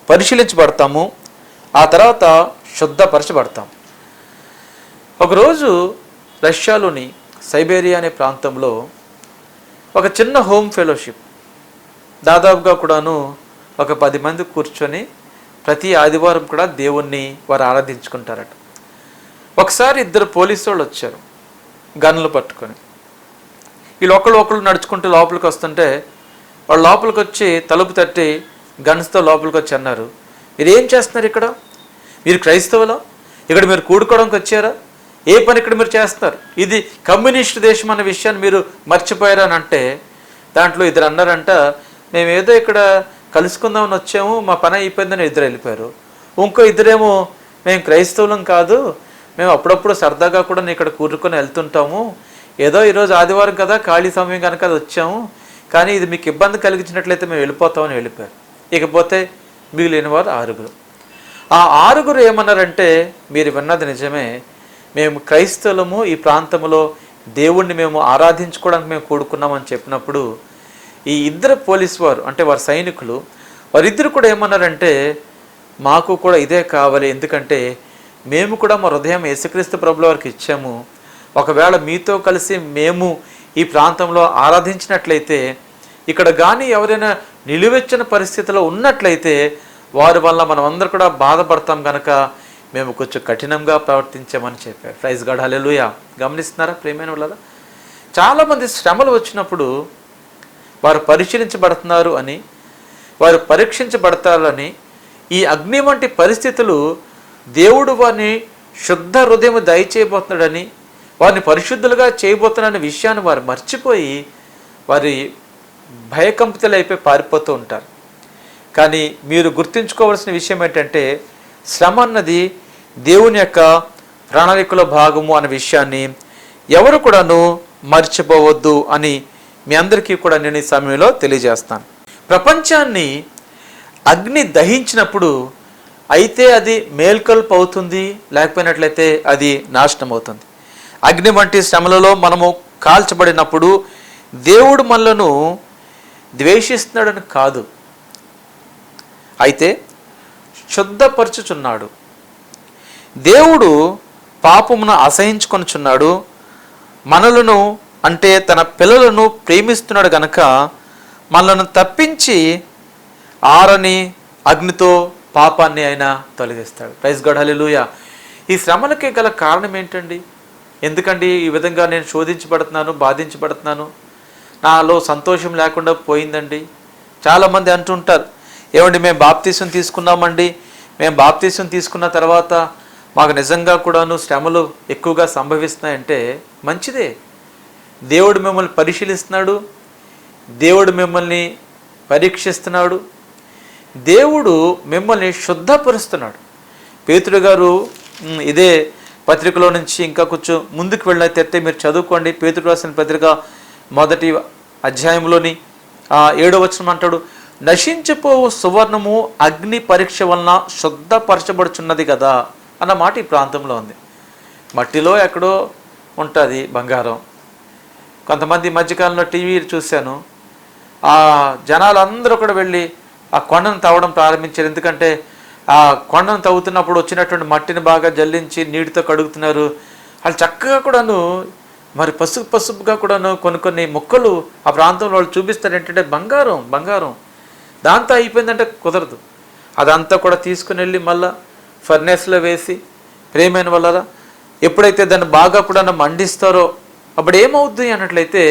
పరిశీలించబడతాము, ఆ తర్వాత శుద్ధపరచబడతాం. ఒకరోజు రష్యాలోని సైబేరియా అనే ప్రాంతంలో ఒక చిన్న హోమ్ ఫెలోషిప్, దాదాపుగా కూడాను ఒక 10 మంది కూర్చొని ప్రతి ఆదివారం కూడా దేవుణ్ణి వారు ఆరాధించుకుంటారట. ఒకసారి 2 పోలీసు వాళ్ళు వచ్చారు గన్నులు పట్టుకొని. వీళ్ళు ఒకళ్ళు నడుచుకుంటూ లోపలికి వస్తుంటే వాళ్ళు లోపలికి వచ్చి తలుపు తట్టి గన్స్తో లోపలికి వచ్చి అన్నారు, మీరు ఏం చేస్తున్నారు ఇక్కడ? మీరు క్రైస్తవులా? ఇక్కడ మీరు కూడుకోవడానికి వచ్చారా? ఏ పని ఇక్కడ మీరు చేస్తున్నారు? ఇది కమ్యూనిస్ట్ దేశం అన్న విషయాన్ని మీరు మర్చిపోయారా అని అంటే, దాంట్లో 2 అన్నారంట, మేము ఏదో ఇక్కడ కలుసుకుందామని వచ్చాము, మా పని అయిపోయిందని 2 వెళ్ళిపోయారు. ఇంకో 2 మేము క్రైస్తవులం కాదు, మేము అప్పుడప్పుడు సరదాగా కూడా ఇక్కడ కూరుకొని వెళ్తుంటాము, ఏదో ఈరోజు ఆదివారం కదా ఖాళీ సమయం కనుక అది వచ్చాము, కానీ ఇది మీకు ఇబ్బంది కలిగించినట్లయితే మేము వెళ్ళిపోతామని వెళ్ళిపోయారు. ఇకపోతే మిగిలిన వారు 6. ఆ 6 ఏమన్నారంటే, మీరు విన్నది నిజమే, మేము క్రైస్తవులము, ఈ ప్రాంతంలో దేవుణ్ణి మేము ఆరాధించుకోవడానికి మేము కూడుకున్నామని చెప్పినప్పుడు ఈ 2 పోలీసు వారు అంటే వారి సైనికులు వారిద్దరు కూడా ఏమన్నారంటే, మాకు కూడా ఇదే కావాలి, ఎందుకంటే మేము కూడా మా హృదయం యేసుక్రీస్తు ప్రభుల వారికి ఇచ్చాము, ఒకవేళ మీతో కలిసి మేము ఈ ప్రాంతంలో ఆరాధించినట్లయితే ఇక్కడ కానీ ఎవరైనా నిలువెచ్చిన పరిస్థితిలో ఉన్నట్లయితే వారి వల్ల మనం అందరూ కూడా బాధపడతాం కనుక మేము కొంచెం కఠినంగా ప్రవర్తించామని చెప్పారు. ప్రైజ్ గాడ్, హల్లెలూయా. గమనిస్తున్నారా ప్రియమైన వాళ్ళారా? చాలామంది శ్రమలు వచ్చినప్పుడు వారు పరిశీలించబడుతున్నారు అని, వారు పరీక్షించబడతారని, ఈ అగ్ని వంటి పరిస్థితులు దేవుడు వారిని శుద్ధ హృదయం దయచేయబోతున్నాడని, వారిని పరిశుద్ధులుగా చేయబోతున్నాడనే విషయాన్ని వారు మర్చిపోయి వారి భయకంపితులు అయిపోయి పారిపోతూ ఉంటారు. కానీ మీరు గుర్తుంచుకోవాల్సిన విషయం ఏంటంటే, శ్రమ అన్నది దేవుని యొక్క ప్రణాళికలో భాగము అనే విషయాన్ని ఎవరు కూడాను మర్చిపోవద్దు అని మీ అందరికీ కూడా నేను ఈ సమయంలో తెలియజేస్తాను. ప్రపంచాన్ని అగ్ని దహించినప్పుడు అయితే అది మేల్కొల్పు అవుతుంది, లేకపోయినట్లయితే అది నాశనం అవుతుంది. అగ్ని వంటి శ్రమలలో మనము కాల్చబడినప్పుడు దేవుడు మనలను ద్వేషిస్తున్నాడని కాదు, అయితే శుద్ధపరచుచున్నాడు. దేవుడు పాపమును అసహించుకొనుచున్నాడు, మనలను అంటే తన పిల్లలను ప్రేమిస్తున్నాడు గనక మనలను తప్పించి ఆరని అగ్నితో పాపాన్ని ఆయన తొలగిస్తాడు. ప్రైజ్ గాడ్, హల్లెలూయా. ఈ శ్రమలకి గల కారణం ఏంటండి? ఎందుకండి ఈ విధంగా నేను శోధించబడుతున్నాను, బాధించబడుతున్నాను, నాలో సంతోషం లేకుండా పోయిందండి? చాలామంది అంటుంటారు, ఏమండి మేము బాప్తీసం తీసుకున్నామండి, మేము బాప్తీసం తీసుకున్న తర్వాత మాకు నిజంగా కూడాను శ్రమలు ఎక్కువగా సంభవిస్తున్నాయంటే మంచిదే. దేవుడు మిమ్మల్ని పరిశీలిస్తున్నాడు, దేవుడు మిమ్మల్ని పరీక్షిస్తున్నాడు, దేవుడు మిమ్మల్ని శుద్ధపరుస్తున్నాడు. పేతురు గారు ఇదే పత్రికలో నుంచి ఇంకా కొంచెం ముందుకు వెళ్ళినట్లయితే మీరు చదువుకోండి. పేతురు రాసిన పత్రిక 1వ అధ్యాయంలోని 7వ వచనం అంటాడు, నశించిపోవు సువర్ణము అగ్ని పరీక్ష వలన శుద్ధపరచబడుచున్నది కదా అన్న మాట ఈ ప్రాంతంలో ఉంది. మట్టిలో ఎక్కడో ఉంటుంది బంగారం. కొంతమంది మధ్యకాలంలో టీవీ చూశాను, ఆ జనాలందరూ కూడా వెళ్ళి ఆ కొండను తవ్వడం ప్రారంభించారు. ఎందుకంటే ఆ కొండను తవ్వుతున్నప్పుడు వచ్చినటువంటి మట్టిని బాగా జల్లించి నీటితో కడుగుతున్నారు. వాళ్ళు చక్కగా కూడాను మరి పసుపుగా కూడాను కొన్ని మొక్కలు ఆ ప్రాంతంలో వాళ్ళు చూపిస్తారు. ఏంటంటే బంగారం దాంతో అయిపోయిందంటే కుదరదు. అదంతా కూడా తీసుకుని వెళ్ళి మళ్ళీ ఫర్నేస్లో వేసి ప్రేమైన వల్ల ఎప్పుడైతే దాన్ని బాగా కూడా మండిస్తారో అప్పుడు ఏమవుద్ది అన్నట్లయితే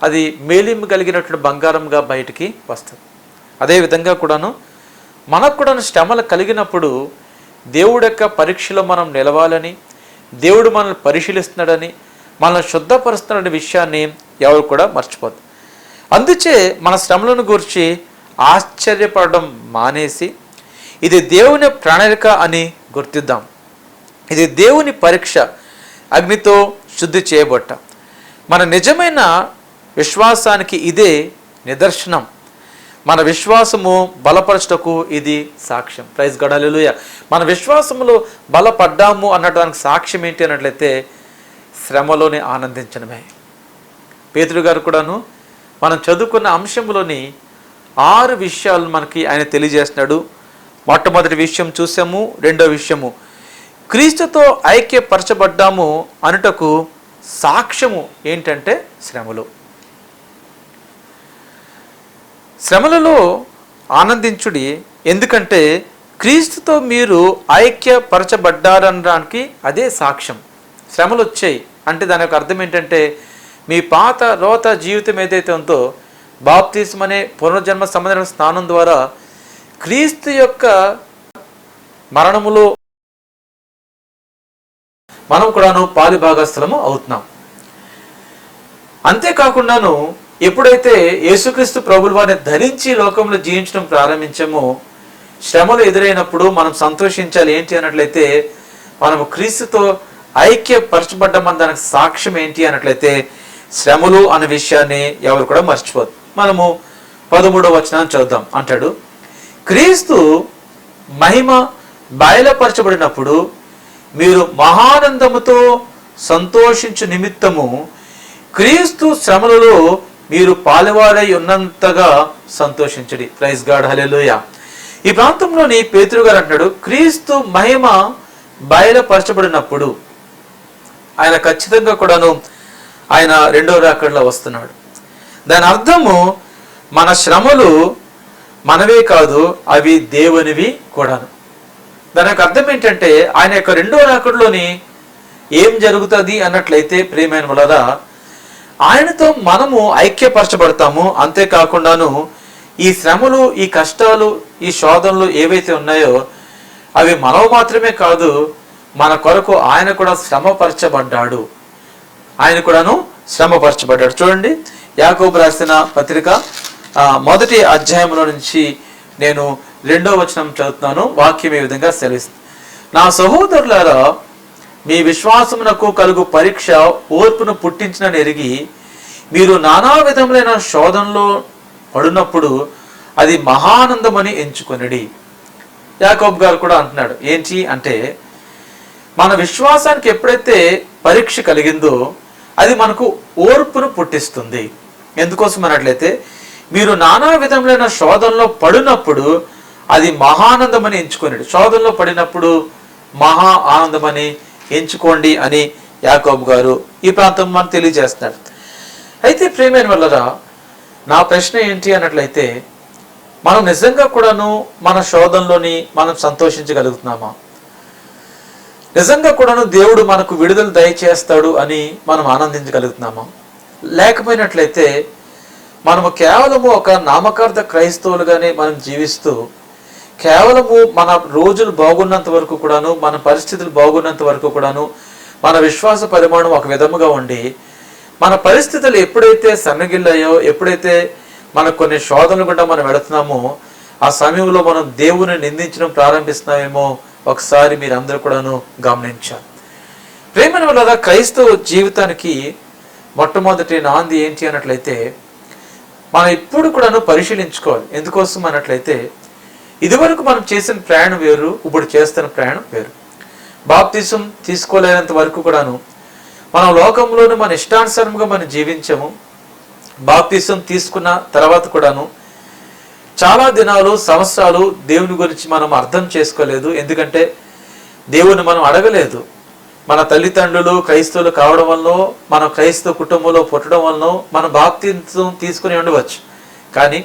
అది మేలింపు కలిగినటువంటి బంగారంగా బయటికి వస్తుంది. అదేవిధంగా కూడాను మనకు కూడా శ్రమలు కలిగినప్పుడు దేవుడి యొక్క పరీక్షలో మనం నిలవాలని, దేవుడు మనల్ని పరిశీలిస్తున్నాడని, మనల్ని శుద్ధపరుస్తున్నాడనే విషయాన్ని ఎవరు కూడా మర్చిపోద్దు. అందుచే మన శ్రమలను గురించి ఆశ్చర్యపడడం మానేసి ఇది దేవుని ప్రణాళిక అని గుర్తిద్దాం. ఇది దేవుని పరీక్ష, అగ్నితో శుద్ధి చేయబట్ట. మన నిజమైన విశ్వాసానికి ఇదే నిదర్శనం. మన విశ్వాసము బలపరచుటకు ఇది సాక్ష్యం. ప్రైజ్ గాడ్, హల్లెలూయా. మన విశ్వాసములో బలపడ్డాము అన్నడానికి సాక్ష్యం ఏంటి అన్నట్లయితే శ్రమలోనే ఆనందించడమే. పేతురు గారు కూడాను మనం చదువుకున్న అంశంలోని 6 విషయాలు మనకి ఆయన తెలియజేస్తున్నాడు. మొట్టమొదటి విషయం చూసాము. రెండో విషయము క్రీస్తుతో ఐక్యపరచబడ్డాము అనుటకు సాక్ష్యము ఏంటంటే శ్రమలు. శ్రమలలో ఆనందించుడి, ఎందుకంటే క్రీస్తుతో మీరు ఐక్యపరచబడ్డారనడానికి అదే సాక్ష్యం. శ్రమలు వచ్చాయి అంటే దాని యొక్క అర్థం ఏంటంటే మీ పాత రోత జీవితం ఏదైతే ఉందో బాప్తిస్మం అనే పునర్జన్మ సంబంధమైన స్నానం ద్వారా క్రీస్తు యొక్క మరణములో మనం కూడాను పాలిభాగస్థలము అవుతున్నాం. అంతేకాకుండాను ఎప్పుడైతే యేసుక్రీస్తు ప్రభువు వారిని ధరించి లోకంలో జీవించడం ప్రారంభించామో శ్రమలు ఎదురైనప్పుడు మనం సంతోషించాలి. ఏంటి అన్నట్లయితే మనము క్రీస్తుతో ఐక్యపరచబడ్డామని దానికి సాక్ష్యం ఏంటి అన్నట్లయితే శ్రమలు అనే విషయాన్ని ఎవరు కూడా మర్చిపోదు. మనము 13వ వచనాన్ని చదువుదాం. అంటాడు, క్రీస్తు మహిమ బయలుపరచబడినప్పుడు మీరు మహానందముతో సంతోషించు నిమిత్తము క్రీస్తు శ్రమలలో మీరు పాలువారై ఉన్నంతగా సంతోషించడి. ప్రైజ్ గాడ్, హల్లెలూయా. ఈ ప్రాంతంలోని పేతురు గారు అంటాడు, క్రీస్తు మహిమ బయలుపరచబడినప్పుడు ఆయన ఖచ్చితంగా కూడాను ఆయన రెండవ రాకడలో వస్తున్నాడు. దాని అర్థము మన శ్రమలు మనవే కాదు, అవి దేవునివి కూడాను. దాని యొక్క అర్థం ఏంటంటే ఆయన యొక్క రెండవ రాకడలోని ఏం జరుగుతుంది అన్నట్లయితే ప్రియమైన వలరా ఆయనతో మనము ఐక్యపరచబడతాము. అంతేకాకుండాను ఈ శ్రమలు, ఈ కష్టాలు, ఈ శోధనలు ఏవైతే ఉన్నాయో అవి మనవు మాత్రమే కాదు, మన కొరకు ఆయన కూడా శ్రమపరచబడ్డాడు. ఆయన కూడాను శ్రమపరచబడ్డాడు. చూడండి, యాకోబు రాసిన పత్రిక 1వ అధ్యాయంలో నుంచి నేను 2వ వచనం చదువుతున్నాను. వాక్యం ఈ విధంగా సెలవిస్తుంది, నా సహోదరులారా, మీ విశ్వాసమునకు కలుగు పరీక్ష ఓర్పును పుట్టించిన ఎరిగి మీరు నానా విధములైన శోధనలో పడినప్పుడు అది మహానందమని ఎంచుకొనిడి. యాకోబు గారు కూడా అంటున్నాడు, ఏంటి అంటే మన విశ్వాసానికి ఎప్పుడైతే పరీక్ష కలిగిందో అది మనకు ఓర్పును పుట్టిస్తుంది. ఎందుకోసం అన్నట్లయితే మీరు నానా విధములైన శోధనలో పడినప్పుడు అది మహానందమని ఎంచుకొనిడు. శోధనలో పడినప్పుడు మహా ఆనందమని ఎంచుకోండి అని యాకోబు గారు ఈ ప్రాంతం మనకు తెలియజేస్తున్నాడు. అయితే ప్రియమైన వల్లరా నా ప్రశ్న ఏంటి అన్నట్లయితే మనం నిజంగా కూడాను మన శోధనలోని మనం సంతోషించగలుగుతున్నామా? నిజంగా కూడాను దేవుడు మనకు విడుదల దయచేస్తాడు అని మనం ఆనందించగలుగుతున్నామా? లేకపోయినట్లయితే మనము కేవలము ఒక నామకార్థ క్రైస్తవులుగానే మనం జీవిస్తూ కేవలము మన రోజులు బాగున్నంత వరకు కూడాను, మన పరిస్థితులు బాగున్నంత వరకు కూడాను మన విశ్వాస పరిమాణం ఒక విధముగా ఉండి మన పరిస్థితులు ఎప్పుడైతే సన్నగిల్లాయో, ఎప్పుడైతే మనకు కొన్ని శోధనలు గుండా మనం వెళుతున్నామో ఆ సమయంలో మనం దేవుని నిందించడం ప్రారంభిస్తున్నామేమో ఒకసారి మీరు అందరూ కూడాను గమనించాలి. ప్రేమ వల్ల క్రైస్తవ జీవితానికి మొట్టమొదటి నాంది ఏంటి అన్నట్లయితే మనం ఇప్పుడు కూడాను పరిశీలించుకోవాలి. ఎందుకోసం అన్నట్లయితే ఇదివరకు మనం చేసిన ప్రయాణం వేరు, ఇప్పుడు చేస్తున్న ప్రయాణం వేరు. బాప్తిసం తీసుకోలేనంత వరకు కూడాను మనం లోకంలోనే మన ఇష్టానుసారంగా మనం జీవించాము. బాప్తిసం తీసుకున్న తర్వాత కూడాను చాలా దినాలు, సంవత్సరాలు దేవుని గురించి మనం అర్థం చేసుకోలేదు. ఎందుకంటే దేవుని మనం అడగలేదు. మన తల్లిదండ్రులు క్రైస్తవులు కావడం వల్ల, మన క్రైస్తవ కుటుంబంలో పుట్టడం వల్ల మనం బాప్తిసం తీసుకుని ఉండవచ్చు. కానీ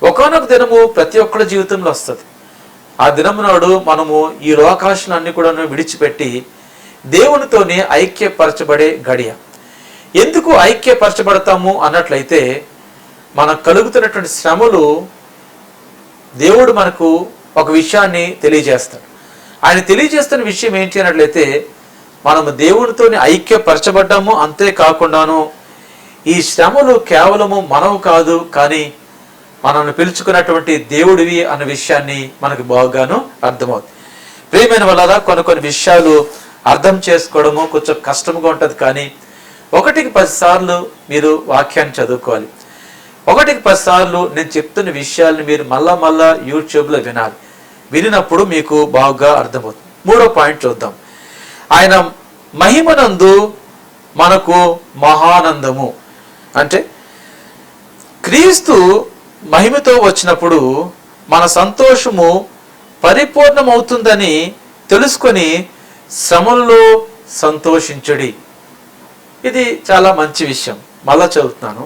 ఒకానొక దినము ప్రతి ఒక్కరి జీవితంలో వస్తుంది. ఆ దినము నాడు మనము ఈ లోకాశలన్నీ కూడా విడిచిపెట్టి దేవునితోనే ఐక్యపరచబడే గడియ. ఎందుకు ఐక్యపరచబడతాము అన్నట్లయితే మనకు కలుగుతున్నటువంటి శ్రమలు దేవుడు మనకు ఒక విషయాన్ని తెలియజేస్తాడు. ఆయన తెలియజేస్తున్న విషయం ఏంటి అన్నట్లయితే మనము దేవునితోనే ఐక్యపరచబడ్డాము. అంతేకాకుండాను ఈ శ్రమలు కేవలము మనము కాదు, కానీ మనల్ని పిలుచుకున్నటువంటి దేవుడివి అన్న విషయాన్ని మనకు బాగాను అర్థమవుతుంది. ప్రియమైన వల్ల కొన్ని విషయాలు అర్థం చేసుకోవడము కొంచెం కష్టంగా ఉంటుంది. కానీ 1కి 10 సార్లు మీరు వాక్యాన్ని చదువుకోవాలి. 1కి 10 సార్లు నేను చెప్తున్న విషయాల్ని మీరు మళ్ళా యూట్యూబ్లో వినాలి. వినినప్పుడు మీకు బాగా అర్థమవుతుంది. 3వ పాయింట్ చూద్దాం. ఆయన మహిమనందు మనకు మహానందము. అంటే క్రీస్తు మహిమతో వచ్చినప్పుడు మన సంతోషము పరిపూర్ణమవుతుందని తెలుసుకొని శ్రమల్లో సంతోషించుడి. ఇది చాలా మంచి విషయం. మళ్ళా చదువుతున్నాను.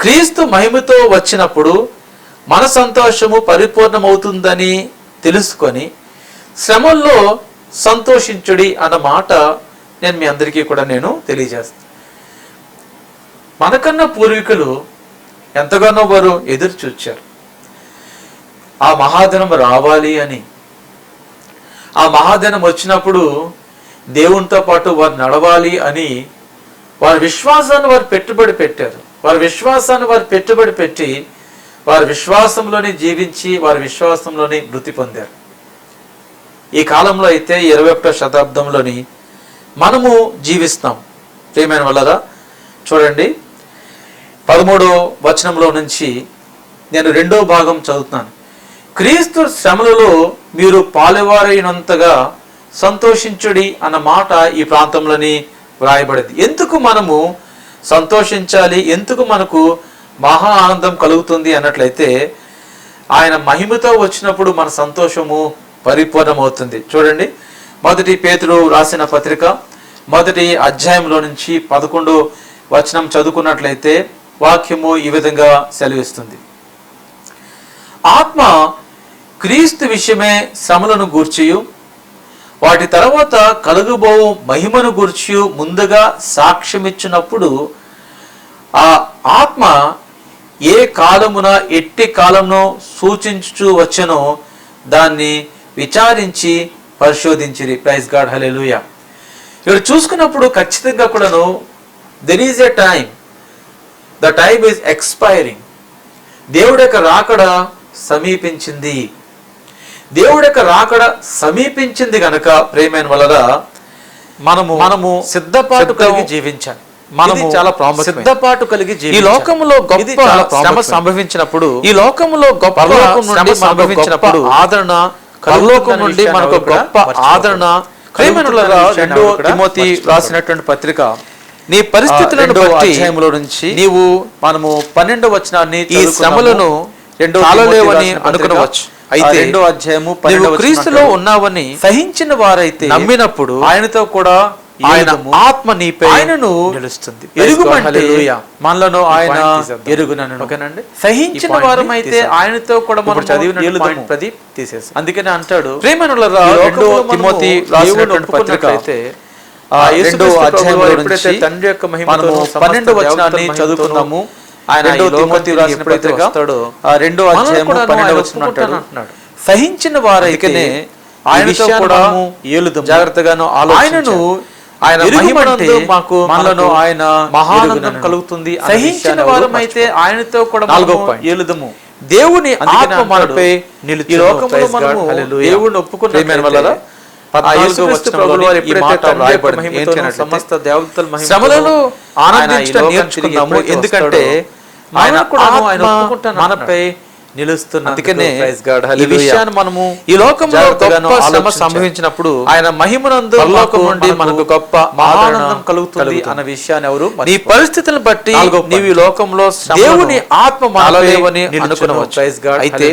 క్రీస్తు మహిమతో వచ్చినప్పుడు మన సంతోషము పరిపూర్ణమవుతుందని తెలుసుకొని శ్రమల్లో సంతోషించుడి అన్న మాట నేను మీ అందరికీ కూడా తెలియజేస్తాను. మనకన్నా పూర్వీకులు ఎంతగానో వారు ఎదురు చూచారు ఆ మహాదినం రావాలి అని. ఆ మహాదినం వచ్చినప్పుడు దేవునితో పాటు వారు నడవాలి అని వారి విశ్వాసాన్ని వారు పెట్టుబడి పెట్టారు. వారి విశ్వాసాన్ని వారు పెట్టుబడి పెట్టి వారి విశ్వాసంలోనే జీవించి వారి విశ్వాసంలోనే మృతి పొందారు. ఈ కాలంలో అయితే 21వ శతాబ్దంలోని మనము జీవిస్తాం. ప్రియమైన వాళ్ళరా, చూడండి 13వ వచనంలో నుంచి నేను 2వ భాగం చదువుతున్నాను. క్రీస్తు శ్రమలలో మీరు పాలువారైనంతగా సంతోషించుడి అన్న మాట ఈ ప్రాంతంలోని వ్రాయబడింది. ఎందుకు మనము సంతోషించాలి, ఎందుకు మనకు మహా ఆనందం కలుగుతుంది అన్నట్లయితే ఆయన మహిమతో వచ్చినప్పుడు మన సంతోషము పరిపూర్ణమవుతుంది. చూడండి, 1 పేతురు రాసిన పత్రిక 1వ అధ్యాయంలో నుంచి 11వ వచనం చదువుకున్నట్లయితే వాక్యము ఈ విధంగా సెలవిస్తుంది. ఆత్మ క్రీస్తు విషయమే శ్రమలను గూర్చియు వాటి తర్వాత కలుగుబో మహిమను గూర్చి ముందుగా సాక్ష్యమిచ్చినప్పుడు ఆ ఆత్మ ఏ కాలమున ఎట్టి కాలమును సూచించుచూ వచ్చనో దాన్ని విచారించి పరిశోధించిరి. ప్రైజ్ గాడ్, హల్లెలూయా. ఇక్కడ చూసుకున్నప్పుడు ఖచ్చితంగా కూడాను there is a time, the time is expiring. దేవుడి యొక్క రాకడ సమీపించింది. దేవుడి యొక్క రాకడ సమీపించింది గనక ప్రేమైన వలన మనము సిద్ధపాటు కలిగి జీవించాలి. మనము చాలా సిద్ధపాటు కలిగి ఈ లోకములో గొప్ప శ్రమ సంభవించినప్పుడు, ఈ లోకములో గొప్ప శ్రమ సంభవించినప్పుడు ఆదరణ పరలోకం నుండి మనకు గొప్ప ఆదరణ. ప్రేమైన వలన 2 తిమోతి రాసినటువంటి పత్రిక నీ పరిస్థితులను బట్టి నుంచి నీవు మనము 12వ వచనాన్ని ఈ శ్రమలను తాళలేవని అనుకునవచ్చు. అయితే 2వ అధ్యాయము 12వ క్రీస్తులో ఉన్నావని సహించిన వారైతే నమ్మినప్పుడు ఆయనతో కూడా ఆయన ఆత్మ నీపై ఆయనను నిలుస్తుంది. ఎరుగుమంటే మనలను ఆయన ఎరుగునను. ఓకేనండి, సహించిన వారమైతే ఆయనతో కూడా మనం చదివిన ప్రదీప్ తీసేసి అందుకనే అంటాడు ప్రేమనులరా 2వ తిమోతి రాసినటువంటి పత్రిక అయితే 2వ అధ్యాయంలో నుంచి తండ్రి యొక్క మహిమతో 12వ వచనాన్ని చదువుకున్నాము. ఆయన 2వ తిమోతి రాసిన పత్రిక 2వ అధ్యాయము 12వ వచనం అంటాడు సహించిన వారైతే ఆయనతో కూడా ఏలుదాము, జాగ్రత్తగాను ఆయనను ఆయన మహిమనందు మాకు మనలను ఆయన మహానందం కలుగుతుంది. సహించిన వారమైతే ఆయనతో కూడా ఏలుదము. దేవుని ఆత్మ మనపై నిలిచి ఈ లోకములో మనము దేవుని ఒప్పుకున్న వల్ల సమస్త దేవతల శ్రమలను ఆనందించడం నేర్చుకున్నాము. ఎందుకంటే ఆయన మనపై నిలుస్తున్న. అందుకనే ఈ విషయాన్ని మనము ఈ లోకంలో గొప్ప శ్రమ సంభవించినప్పుడు ఆయన మహిమనందు పరలోకం నుండి మనకు గొప్ప ఆనందం కలుగుతుంది అన్న విషయాన్ని ఎవరు నీ పరిస్థితులను బట్టి నీవు ఈ లోకంలో దేవుని ఆత్మ మనలేవని అనుకునవచ్చు. అయితే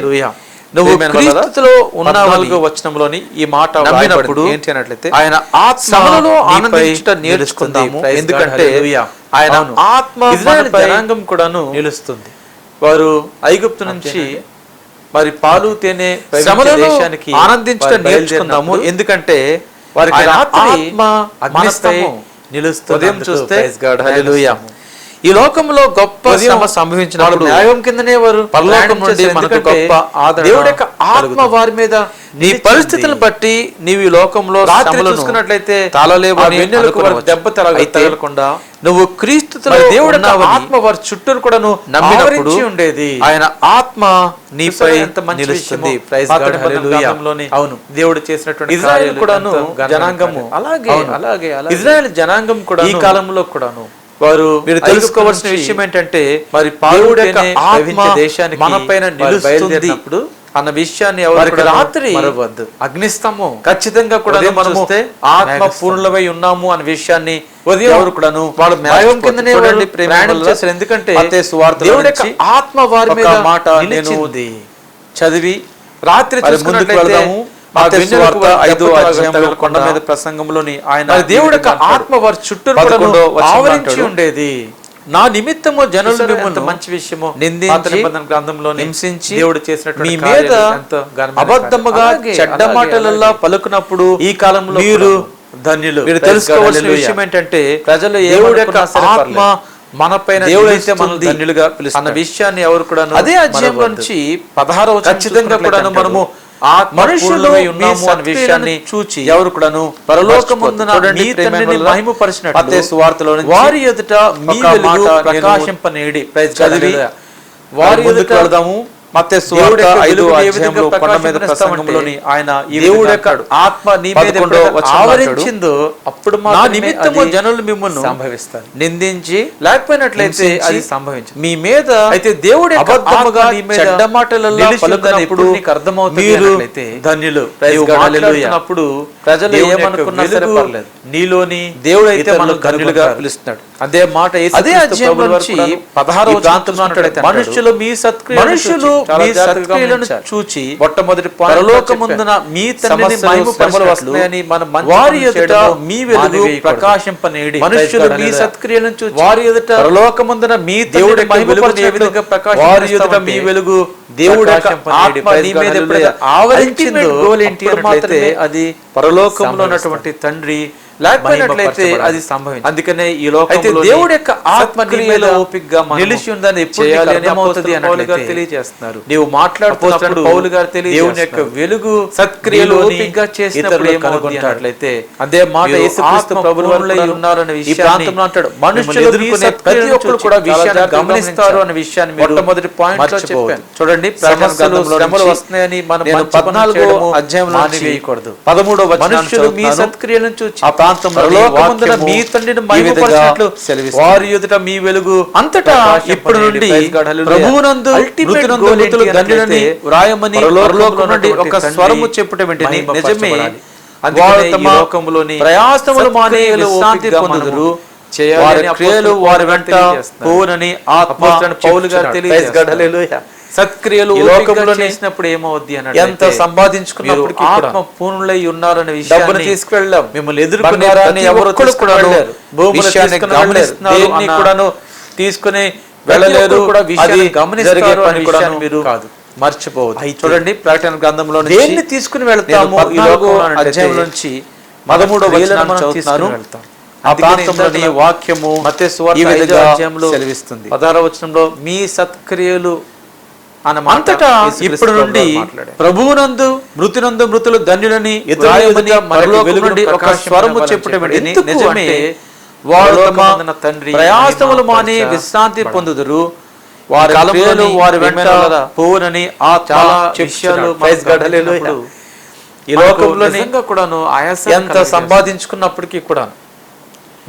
నువ్వు క్రీస్తులో ఉన్న 4వ వచనంలోని ఈ మాట నమ్మినప్పుడు ఏంటి అన్నట్లయితే ఆయన ఆత్మలో ఆనందించడం నేర్చుకుందాము. ఎందుకంటే ఆయన ఆత్మ ఇశ్రాయేలు జనాంగం కూడాను నిలుస్తుంది. వారు ఐగుప్తు నుంచి మరి పాలు తేనె దేశానికి ఆనందించడం నేర్చుకున్నాము. ఎందుకంటే వారికి ఆత్మ మనపై నిలుస్తుంది. ఉదయం చూస్తే ఈ లోకంలో గొప్ప శ్రమ సంభవించినప్పుడు న్యాయం కిందనే వారు పరలోకం నుండి మనకు గొప్ప ఆదరణ. దేవుడి యొక్క ఆత్మ వారి మీద నీ పరిస్థితులను బట్టి నీవు ఈ లోకంలో చూసుకున్నట్లయితే తాళలేవని దెబ్బ తగలకుండా నువ్వు క్రీస్తుతో దేవుడి ఆత్మ వారి చుట్టూ కూడా నమ్మినప్పుడు ఉండేది. ఆయన ఆత్మ నీపై నిలుస్తుంది. అవును, దేవుడు చేసినటువంటి ఇశ్రాయేలు కూడాను జనాంగము అలాగే ఇశ్రాయేలు జనాంగం కూడా ఈ కాలంలో కూడాను వారు మీరు తెలుసుకోవాల్సిన విషయం ఏంటంటే మరి దేవుడి యొక్క ఆత్మ దేశానికి మనపైన నిలుస్తుంది అన్న విషయాన్ని ఎవరికి రాత్రి మరవద్దు. అగ్నిస్తంభం ఖచ్చితంగా కూడా మనము ఆత్మ పూర్ణమై ఉన్నాము అన్న విషయాన్ని ఎవరు కూడాను వాళ్ళు మేఘం కిందనే ప్రయాణం చేశారు. ఎందుకంటే దేవుడి యొక్క ఆత్మ వారి మీద మాట నిలిచింది. చదివి రాత్రి ముందుకు వెళ్దాము. 5వ అధ్యాయంలో కొండ మీద ప్రసంగంలోని ఆయన దేవుడి యొక్క ఆత్మ వారి చుట్టూ ఆవరించి ఉండేది. నా నిమిత్తము జనులు చూసారా ఎంత మిమ్మల్ని మంచి విషయమో. నిందించి, పాత నిబంధన గ్రంథంలోని హింసించి, దేవుడు చేసినటువంటి మీ కార్యాలు మీద ఎంతో ఘనమైన అబద్ధముగా కార్యాలు. చెడ్డ అలాగే, మాటలల్లా అలాగే. పలుకున్నప్పుడు ఈ కాలంలో మీరు కూడా ధన్యులు. మీరు Praise God, తెలుసుకోవాల్సిన hallelujah. విషయం ఏంటంటే ప్రజలు దేవుడి యొక్క ఏమనుకున్నా సరే ఆత్మ పర్లేదు. మన పైన దేవుడు అయితే నిలుస్తుంది మనల్ని ధన్యులుగా అన్న పిలుస్తున్నాడు విషయాన్ని ఎవరు కూడా అదే అధ్యాయంలో నుంచి 16వ వచనం ఖచ్చితంగా కూడాను మనము మనుషులు ఉన్నాము అన్న విషయాన్ని చూచి ఎవరు కూడాను పరలోకమందున చూడండి, మీ ప్రియమైన తండ్రిని వాళ్ళ మహిమపరిచినట్లు మత్తయి సువార్తలో నుంచి వారి ఎదుట మీ ఒక వెలుగు మాట నేను ప్రకాశింపనేడి. చదివి వారి ముందుకు ఎదుట వెళదాము. మత్తయి దేవుడి సువార్త యొక్క 5వ వెలుగును ఏ అధ్యాయంలో విధంగా కొండ మీద ప్రకాశింపనిస్తామంటే, ప్రసంగంలోని ఆయన ఈ దేవుడి విధంగా యొక్క అంటాడు. ఆత్మ నీ మీద 11వ ఎప్పుడైతే వచనం ఆవరించిందో అప్పుడు నా మాత్రమే నిమిత్తము అది జనులు మిమ్మల్ని సంభవిస్తారు. నిందించి, లేకపోయినట్లయితే హింసించి, అది సంభవించదు. మీ మీద అయితే దేవుడి యొక్క అబద్ధముగా ఆత్మ నీ మీద చెడ్డ మాటలల్లా నిలిచి ఉందని పలుకున్నప్పుడు ఎప్పుడు నీకు అర్థమవుతుంది మీరు అన్నట్లయితే, ధన్యులు. నీవు God, hallelujah. మాట్లాడుతున్నప్పుడు ప్రజలు దేవుని యొక్క ఏమనుకున్నా సరే వెలుగు పర్లేదు. నీలోని దేవుడు అయితే ఇతరులు మనల్ని ధన్యులుగా కనుగొంటారు. పిలుస్తున్నాడు. అదే మాట అదే అధ్యాయం నుంచి 16వ వచనంలో అంటాడు, మనుషులు మీ మనుషులు మీ సత్క్రియలను చూచి మొట్టమొదటి పరలోకమందున మీ తండ్రిని మహిమపరచునట్లు వస్తున్నాయని మనం వారి ఎదుట మీ వెలుగు ప్రకాశింపనేడి. మనుషులు మీ సత్క్రియలను చూచి వారి ఎదుట పరలోకమందున మీ దేవుడి తండ్రిని యొక్క వెలుగును ఏ మహిమపరచునట్లు విధంగా వారి ఎదుట ప్రకాశింపనిస్తామంటే, మీ వెలుగు దేవుడి యొక్క ప్రకాశింపనేడి. ఆత్మ నీ మీద ఎప్పుడైతే ఆవరించిందో Ultimate goal ఏంటి అప్పుడు అన్నట్లయితే మాత్రమే అది పరలోకంలో ఉన్నటువంటి తండ్రి లేకపోయినట్లయితే అది సంభవించదు. అందుకనే ఈ అయితే లోకంలో దేవుడి యొక్క ఆత్మ నీ మీద ఓపికగా నిలిచి ఉందని ఎప్పుడు చేయాలి నీకు అని అర్థమవుతుంది అపోస్తలుడు పౌలు గారు అన్నట్లయితే తెలియజేస్తున్నారు. నీవు మాట్లాడుతున్నప్పుడు అపోస్తలుడు పౌలు గారు తెలియజేస్తున్నారు. దేవుని యొక్క వెలుగు సత్క్రియలు నీలోని ఓపికగా చేసినప్పుడు ఇతరులు ఏమవుతుంది కనుగొంటారట్లయితే అదే మాట మీరు యేసుక్రీస్తు ఆత్మ ప్రభువు పూర్ణులై వారు ఉన్నారన్న ఈ విషయాన్ని ప్రాంతంలో అంటాడు, మనుషులు మిమ్మల్ని మీ ఎదుర్కొనే ప్రతి సత్క్రియలను ఒక్కరు చూచి కూడా చాలా విషయాన్ని జాగ్రత్తగా గమనిస్తారు అన్న విషయాన్ని మీరు మొట్టమొదటి పాయింట్ లో మర్చిపోవద్దు. చెప్పాను. చూడండి, సమస్యలు, శ్రమలు నుంచి వస్తున్నాయని మనం నేను మంచి పనులు 14వ చేయడము అధ్యాయంలో నుంచి మానివేయకూడదు. 13వ వచనాన్ని మనుషులు మీ చదువుతున్నాను. సత్క్రియలను చూచి ఆ ప్రాంతంలో పరలోకమందున వాక్యము మీ తండ్రిని ఈ విధంగా మహిమపరచినట్లు సెలవిస్తుంది. వారి ఎదుట మీ వెలుగు అంతటా ప్రకాశింపనేడి. ఇప్పుడు నుండి Praise God, hallelujah. ప్రభువునందు Ultimate మృతునందు goal మృతులు ఏంటి ధన్యులని అన్నట్లయితే, వ్రాయమని పరలోకం నుండి ఒక తండ్రి స్వరము చెప్పుట వెంటనే నిజమే మహిమపరచబడాలి. వారు అందుకనే తమ ఈ లోకములోని ప్రయాసములు మాని సత్క్రియలు విశ్రాంతి ఓపికగా పొందుదురు. చేయాలి వారి అని క్రియలు అపోస్తలుడు వారి పౌలు వెంట తెలియజేస్తున్నారు. పోవునని ఆత్మ అపోస్తలుడు పౌలు గారు చెప్తున్నాడు. తెలియజేస్తున్నారు. Praise God, hallelujah. సత్క్రియలు ఈ ఓపికగా లోకంలోని చేసినప్పుడు ఏమవుద్ది ఎంత అన్నట్లయితే, సంపాదించుకున్నప్పటికీ మీరు కూడా ఆత్మ పూర్ణులై ఉన్నారన్న డబ్బును విషయాన్ని తీసుకువెళ్ళాం, మిమ్మల్ని ఎదుర్కొనే బంగారాన్ని ప్రతి ఎవరు ఒక్కరు కూడా తీసుకువెళ్ళలేరు. భూములు విషయాన్ని తీసుకుని గమనిస్తున్నారు దేన్ని అన్న కూడాను తీసుకుని వెళ్ళలేరు. వెళ్ళలేరు కూడా అది విషయాన్ని గమనిస్తారు జరిగే అన్న పని కూడాను విషయాన్ని మీరు కాదు. మర్చిపోవద్దు. అయితే చూడండి, ప్రకటన గ్రంథంలో నుంచి దేన్ని తీసుకుని వెళ్తాము? నేను ఈ లోకంలో 14వ అధ్యాయం నుంచి 13వ క్రియలను వచనాన్ని మనం చదువుతున్నాను. తీసుకుని వెళ్తాం. ఆ అందుకని ప్రాంతంలోని ఇందాక వాక్యము మత్తయి సువార్త ఈ విధంగా 5వ అధ్యాయంలో సెలవిస్తుంది. 16వ వచనంలో మీ సత్క్రియలు అన్న మాట అంతటా యేసుక్రీస్తు ఇప్పుడు ప్రభువు నుండి వారు మాట్లాడారు. ప్రభువునందు మృతునందు మృతులు ధన్యులని వ్రాయమని వ్రాయమని మనకు పరలోకం వెలుగును నుండి ఒక ప్రకాశింపనివ్వాలని స్వరము చెప్పుట చెప్పాడు. వెంటనే ఎందుకు నిజమే అంటే, వారు తమ పరలోకమందున తండ్రి ప్రయాసములు మాని మహిమపరచబడాలి. విశ్రాంతి పొందుదురు. వారి కాలంలోని క్రియలు వారి వెంట ప్రియమైన పోవునని ఆత్మ చాలా చెప్తున్నాడు. విషయాలు Praise God, మనం hallelujah. గమనించినప్పుడు ఈ లోకంలోని నిజంగా కూడాను ఆయాసం ఎంత కలిగేస్తుంది. సంపాదించుకున్నప్పటికీ కూడా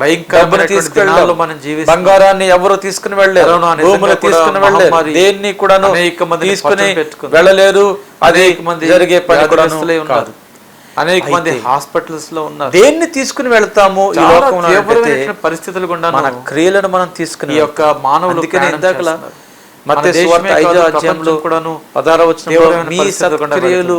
భయంకరమైన డబ్బును తీసుకెళ్ళాం, దినాల్లో మనం జీవిస్తున్నాం. బంగారాన్ని ఎవరు తీసుకుని వెళ్ళలేరు, కరోనా నిజంగా భూములు కూడా తీసుకుని వెళ్ళలేరు, మహమ్మారి దేన్ని కూడా అనేక మందిని తీసుకుని పట్టున పెట్టుకుంది. వెళ్ళలేరు. అది అనేక మంది జరిగే పని కూడా వ్యాధిగ్రస్తులై ఉన్నారు. అనేక మంది అయితే హాస్పిటల్స్ లో ఉన్నారు. దేన్ని తీసుకుని వెళ్తాము? ఈ చాలా లోకంలో తీవ్రమైన అంటే పరిస్థితులు గుండా మన క్రియలను మనం తీసుకుని ఈ యొక్క మానవులు అందుకనే ప్రయాణం ఇందాకలా చేస్తున్నారు. మత్తయి మన సువార్త దేశమే 5వ కాదు, అధ్యాయంలో ప్రపంచం కూడాను 16వ వచనంలో తీవ్రమైన మీ పరిస్థితులు గుండా సత్క్రియలు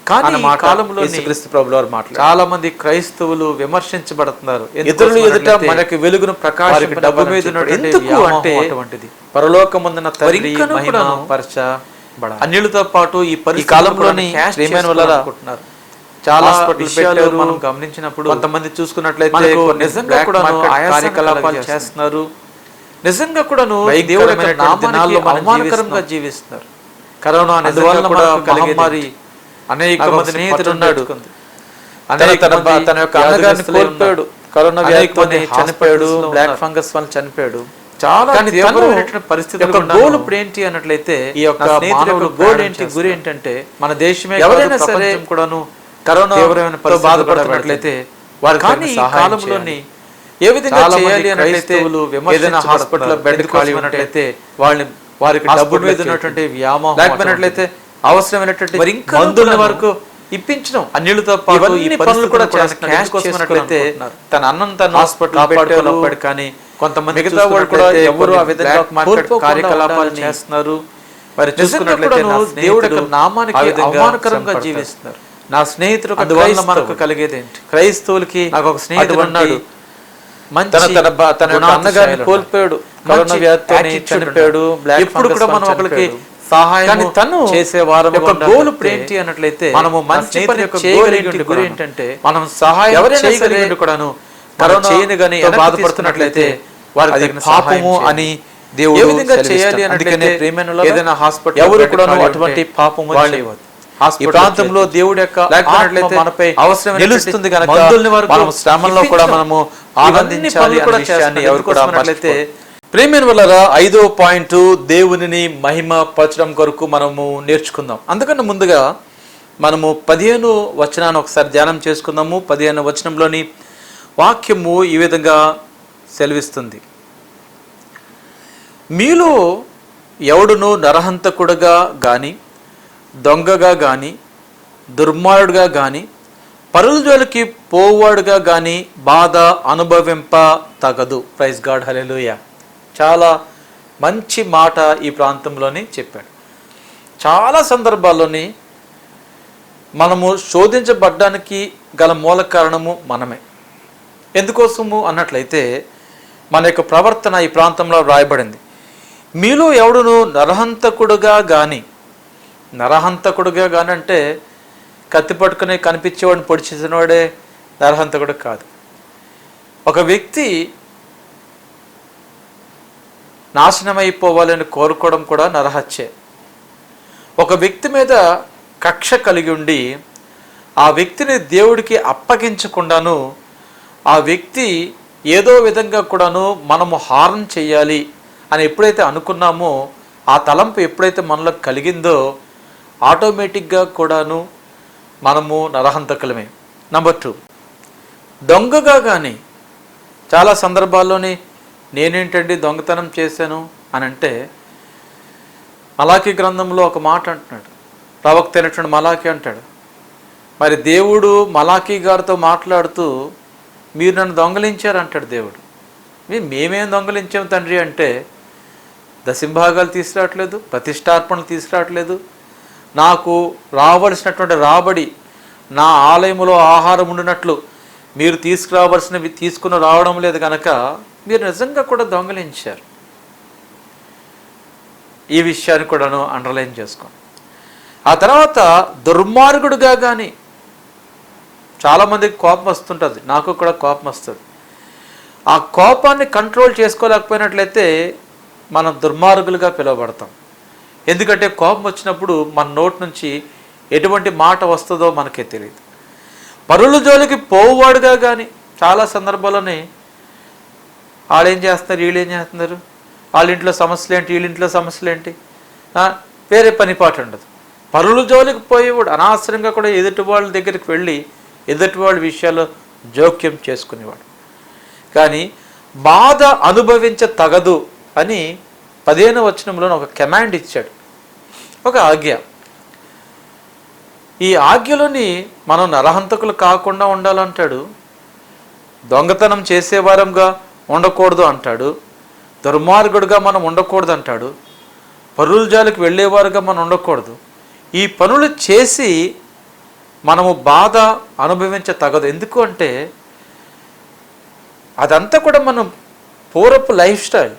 కానీ అన్న మాట కాలంలోని యేసుక్రీస్తు ప్రభువు వారు మాట్లాడారు. చాలా మంది క్రైస్తవులు విమర్శించబడుతున్నారు. ఇతరుల ఎదుట మనకి వెలుగును వారికి ప్రకాశింప డబ్బు మీద చెప్పాడు. ఉన్నటువంటి ఎందుకు వ్యామోహం అంటే అటువంటిది. పరలోకమందున తండ్రి ఇంకనూ మహిమ కూడాను పరచబడాలి. అన్యులతో పాటు ఈ ఈ కాలంలోని ప్రియమైన వాళ్ళారా, చాలా హాస్పిటల్ విషయాలు పెట్టారు. మనం గమనించినప్పుడు కొంతమంది చూసుకున్నట్లయితే మనకు కొన్ని నిజంగా black కూడాను market ఆయాసం కార్యకలాపాలు కలగజేస్తుంది. చేస్తున్నారు. నిజంగా కూడాను భయంకరమైన దేవుడి యొక్క నామానికి దినాల్లో మనం అవమానకరంగా జీవిస్తున్నారు. కరోనా అందువల్ల నిజంగా కూడా మనకు కలిగేది మహమ్మారి అనేక నాకు ఒక మందిని స్నేహితుడు పట్టున ఉన్నాడు. పెట్టుకుంది. తన అనేక మంది తన యొక్క అన్నగారిని వ్యాధిగ్రస్తులై కోల్పోయాడు. ఉన్నారు. కరోనా అనేక వ్యాధితో మంది చనిపోయాడు. hospitals లో బ్లాక్ ఉన్నారు. ఫంగస్ వల్ల చనిపోయాడు. చాలా కానీ తీవ్రమైనటువంటి పరిస్థితులు యొక్క గుండాను గోల్ ఇప్పుడు ఏంటి అన్నట్లయితే ఈ యొక్క నా స్నేహితుడి మానవులు యొక్క గోల్ ప్రయాణం ఏంటి, చేస్తున్నారు. గురి ఏంటంటే మన దేశమే ఎవరైనా కాదు, సరే ప్రపంచం కూడాను కరోనా తీవ్రమైన పరిస్థితులు బాధపడుతున్నట్లయితే వారికి కానీ ఈ సహాయం కాలంలోని చేయాలి. ఏ విధంగా చాలా మంది చేయాలి అన్నట్లయితే క్రైస్తవులు ఏదైనా హాస్పిటల్ బెడ్ ఎందుకోసం ఖాళీ అన్నట్లయితే ఉన్నట్లయితే వాళ్ళని వారికి డబ్బు హాస్పిటల్ మీద చేర్చి, ఉన్నటువంటి వ్యామోహం లేకపోయినట్లయితే అవసరమైనటువంటి మరి ఇంకా మందుల కూడాను వరకు ఇప్పించడం, అన్యులతో పాటు ఈ ఇవన్నీ పనులు పరిస్థితులు కూడా కూడా చేస్తున్నారు. cash ఎందుకోసం చేసుకోవాలనుకుంటున్నారు. అన్నట్లయితే తన అన్నం తను హాస్పిటల్ కాపాడుకున్నప్పుడు పెట్టారు. కానీ కొంతమంది మిగతా వాళ్ళు కూడా చూసుకున్నట్లయితే ఎవరు ఆ కొన్ని విధంగా black market కోల్పోకుండా కార్యకలాపాలు ఉండాలని చేస్తున్నారు. వారు నిజంగా చూసుకున్నట్లయితే కూడాను నా దేవుడి యొక్క స్నేహితుడు నామానికి ఆ విధంగా అవమానకరంగా శ్రమపడతారు. జీవిస్తున్నారు. నా స్నేహితుడు ఒక అందువల్ల క్రైస్తవుడు. మనకు కలిగేది ఏంటి? క్రైస్తవులకి నాకు ఒక స్నేహితుడు అటువంటి ఉన్నాడు. మంచి తన యొక్క అన్నగారిని గుణాతిశయాలు కోల్పోయాడు, ఉన్నాయి. కరోనా మంచి వ్యాధితో attitude చనిపోయాడు, బ్లాక్ ఇప్పుడు కూడా మనం ఫంగస్ ఒకరికి చనిపోయాడు. సహాయం కానీ తను చేసే వారం యొక్క గోల్ ఇప్పుడు ఏంటి అన్నట్లయితే మనము మంచి పని చేయగలిగే గురి ఏంటంటే మనం సహాయం ఎవరైనా చేయగలిగే సరే కూడాను కరోనా చేయను గాని తో బాధపడుతున్నట్లయితే వారికి అది తగిన పాపము సహాయం అని చేయాలి. దేవుడు ఏ విధంగా సెలవిస్తాడు. చేయాలి అందుకనే అంటే ప్రేమనులారా ఏదైనా హాస్పిటల్ ఎవరు బెడ్ కూడాను ఖాళీ అటువంటి ఉంటే పాపము వాళ్ళు చేయవద్దు. ఈ హాస్పిటల్ ప్రాంతంలో చేర్చి. దేవుడి యొక్క లేకపోతే ఆత్మ మనపై అవసరమైనటువంటి నిలుస్తుంది గనక మందుల్ని వరకు మనం శ్రమల్లో కూడా ఇప్పించడం. మనము ఇవన్నీ ఆనందించాలి పనులు కూడా అనే విషయాన్ని చేస్తున్నాం. ఎవరు కూడా ఎందుకోసమన్నట్లయితే మర్చిపోవద్దు. ప్రేమైన వల్ల 5వ పాయింట్ దేవునిని మహిమ పరచడం కొరకు మనము నేర్చుకుందాం. అందుకని ముందుగా మనము 15 వచనాన్ని ఒకసారి ధ్యానం చేసుకుందాము. 15 వచనంలోని వాక్యము ఈ విధంగా సెలవిస్తుంది. మీలో ఎవడును నరహంతకుడుగా గాని, దొంగగా గాని, దుర్మార్గుడుగా గాని, పరుల జోలికి పోవాడుగా గాని బాధ అనుభవింప తగదు. ప్రైజ్ గాడ్, హల్లెలూయా. చాలా మంచి మాట ఈ ప్రాంతంలోని చెప్పాడు. చాలా సందర్భాల్లోని మనము శోధించబడ్డానికి గల మూల కారణము మనమే. ఎందుకోసము అన్నట్లయితే మన యొక్క ప్రవర్తన ఈ ప్రాంతంలో వ్రాయబడింది. మీలో ఎవడును నరహంతకుడుగా కానీ, నరహంతకుడుగా కానీ అంటే కత్తి పట్టుకుని కనిపించేవాడిని పొడిచేసినవాడే నరహంతకుడు కాదు. ఒక వ్యక్తి నాశనమైపోవాలని కోరుకోవడం కూడా నరహత్యే. ఒక వ్యక్తి మీద కక్ష కలిగి ఉండి ఆ వ్యక్తిని దేవుడికి అప్పగించకుండాను ఆ వ్యక్తి ఏదో విధంగా కూడాను మనము హారం చేయాలి అని ఎప్పుడైతే అనుకున్నామో, ఆ తలంపు ఎప్పుడైతే మనలో కలిగిందో ఆటోమేటిక్గా కూడాను మనము నరహంతకులమే. నెంబర్ 2, దొంగగా కానీ చాలా సందర్భాల్లోని నేనేంటండి దొంగతనం చేశాను అని అంటే, మలాకీ గ్రంథంలో ఒక మాట అంటున్నాడు, ప్రవక్త అయినటువంటి మలాకీ అంటాడు, మరి దేవుడు మలాకీ గారితో మాట్లాడుతూ మీరు నన్ను దొంగలించారు అంటాడు దేవుడు. మేమేం దొంగలించాం తండ్రి అంటే, దశంభాగాలు తీసుకురావట్లేదు, ప్రతిష్టార్పణలు తీసుకురావట్లేదు, నాకు రావలసినటువంటి రాబడి నా ఆలయములో ఆహారం ఉండినట్లు మీరు తీసుకురావాల్సినవి తీసుకుని రావడం లేదు కనుక మీరు నిజంగా కూడా దొంగలించారు. ఈ విషయాన్ని కూడాను అండర్లైన్ చేసుకోండి. ఆ తర్వాత దుర్మార్గుడుగా కానీ, చాలామందికి కోపం వస్తుంటుంది, నాకు కూడా కోపం వస్తుంది. ఆ కోపాన్ని కంట్రోల్ చేసుకోలేకపోయినట్లయితే మనం దుర్మార్గులుగా పిలువబడతాం. ఎందుకంటే కోపం వచ్చినప్పుడు మన నోటి నుంచి ఎటువంటి మాట వస్తుందో మనకే తెలియదు. పరుల జోలికి పోవాడుగా కానీ, చాలా సందర్భాల్లోనే వాళ్ళేం చేస్తున్నారు, వీళ్ళు ఏం చేస్తున్నారు, వాళ్ళ ఇంట్లో సమస్యలు ఏంటి, వీళ్ళ ఇంట్లో సమస్యలు ఏంటి, వేరే పనిపాటు ఉండదు. పరుల జోలికి పోయేవాడు అనవసరంగా కూడా ఎదుటి వాళ్ళ దగ్గరికి వెళ్ళి ఎదుటి వాళ్ళ విషయాల్లో జోక్యం చేసుకునేవాడు. కానీ బాధ అనుభవించ తగదు అని 15వ వచనంలో ఒక కమాండ్ ఇచ్చాడు, ఒక ఆజ్ఞ. ఈ ఆజ్ఞలోని మనం నరహంతకులు కాకుండా ఉండాలంటాడు, దొంగతనం చేసేవారంగా ఉండకూడదు అంటాడు, దుర్మార్గుడుగా మనం ఉండకూడదు అంటాడు, పరుల జాలికి వెళ్ళేవారుగా మనం ఉండకూడదు. ఈ పనులు చేసి మనము బాధ అనుభవించ తగదు. ఎందుకు అంటే అదంతా కూడా మనం పూర్వపు లైఫ్ స్టైల్,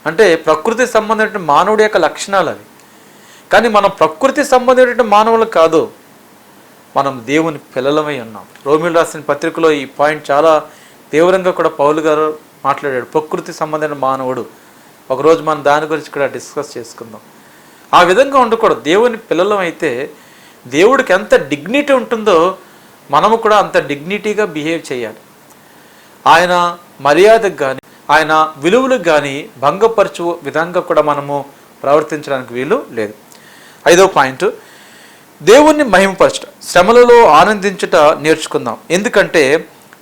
అంటే ప్రకృతి సంబంధించిన మానవుడి యొక్క లక్షణాలు అవి. కానీ మనం ప్రకృతి సంబంధించిన మానవులు కాదు, మనం దేవుని పిల్లలమై ఉన్నాం. రోమిలు రాసిన పత్రికలో ఈ పాయింట్ చాలా తీవ్రంగా కూడా పౌలు గారు మాట్లాడాడు. ప్రకృతి సంబంధించిన మానవుడు. ఒకరోజు మనం దాని గురించి కూడా డిస్కస్ చేసుకుందాం. ఆ విధంగా ఉండకూడదు. దేవుని పిల్లలం అయితే దేవుడికి ఎంత డిగ్నిటీ ఉంటుందో మనము కూడా అంత డిగ్నిటీగా బిహేవ్ చేయాలి. ఆయన మర్యాదకు కానీ ఆయన విలువలకు కానీ భంగపరచు విధంగా కూడా మనము ప్రవర్తించడానికి వీలు లేదు. 5వ పాయింట్, దేవుణ్ణి మహిమపరచడం. శ్రమలలో ఆనందించుట నేర్చుకుందాం. ఎందుకంటే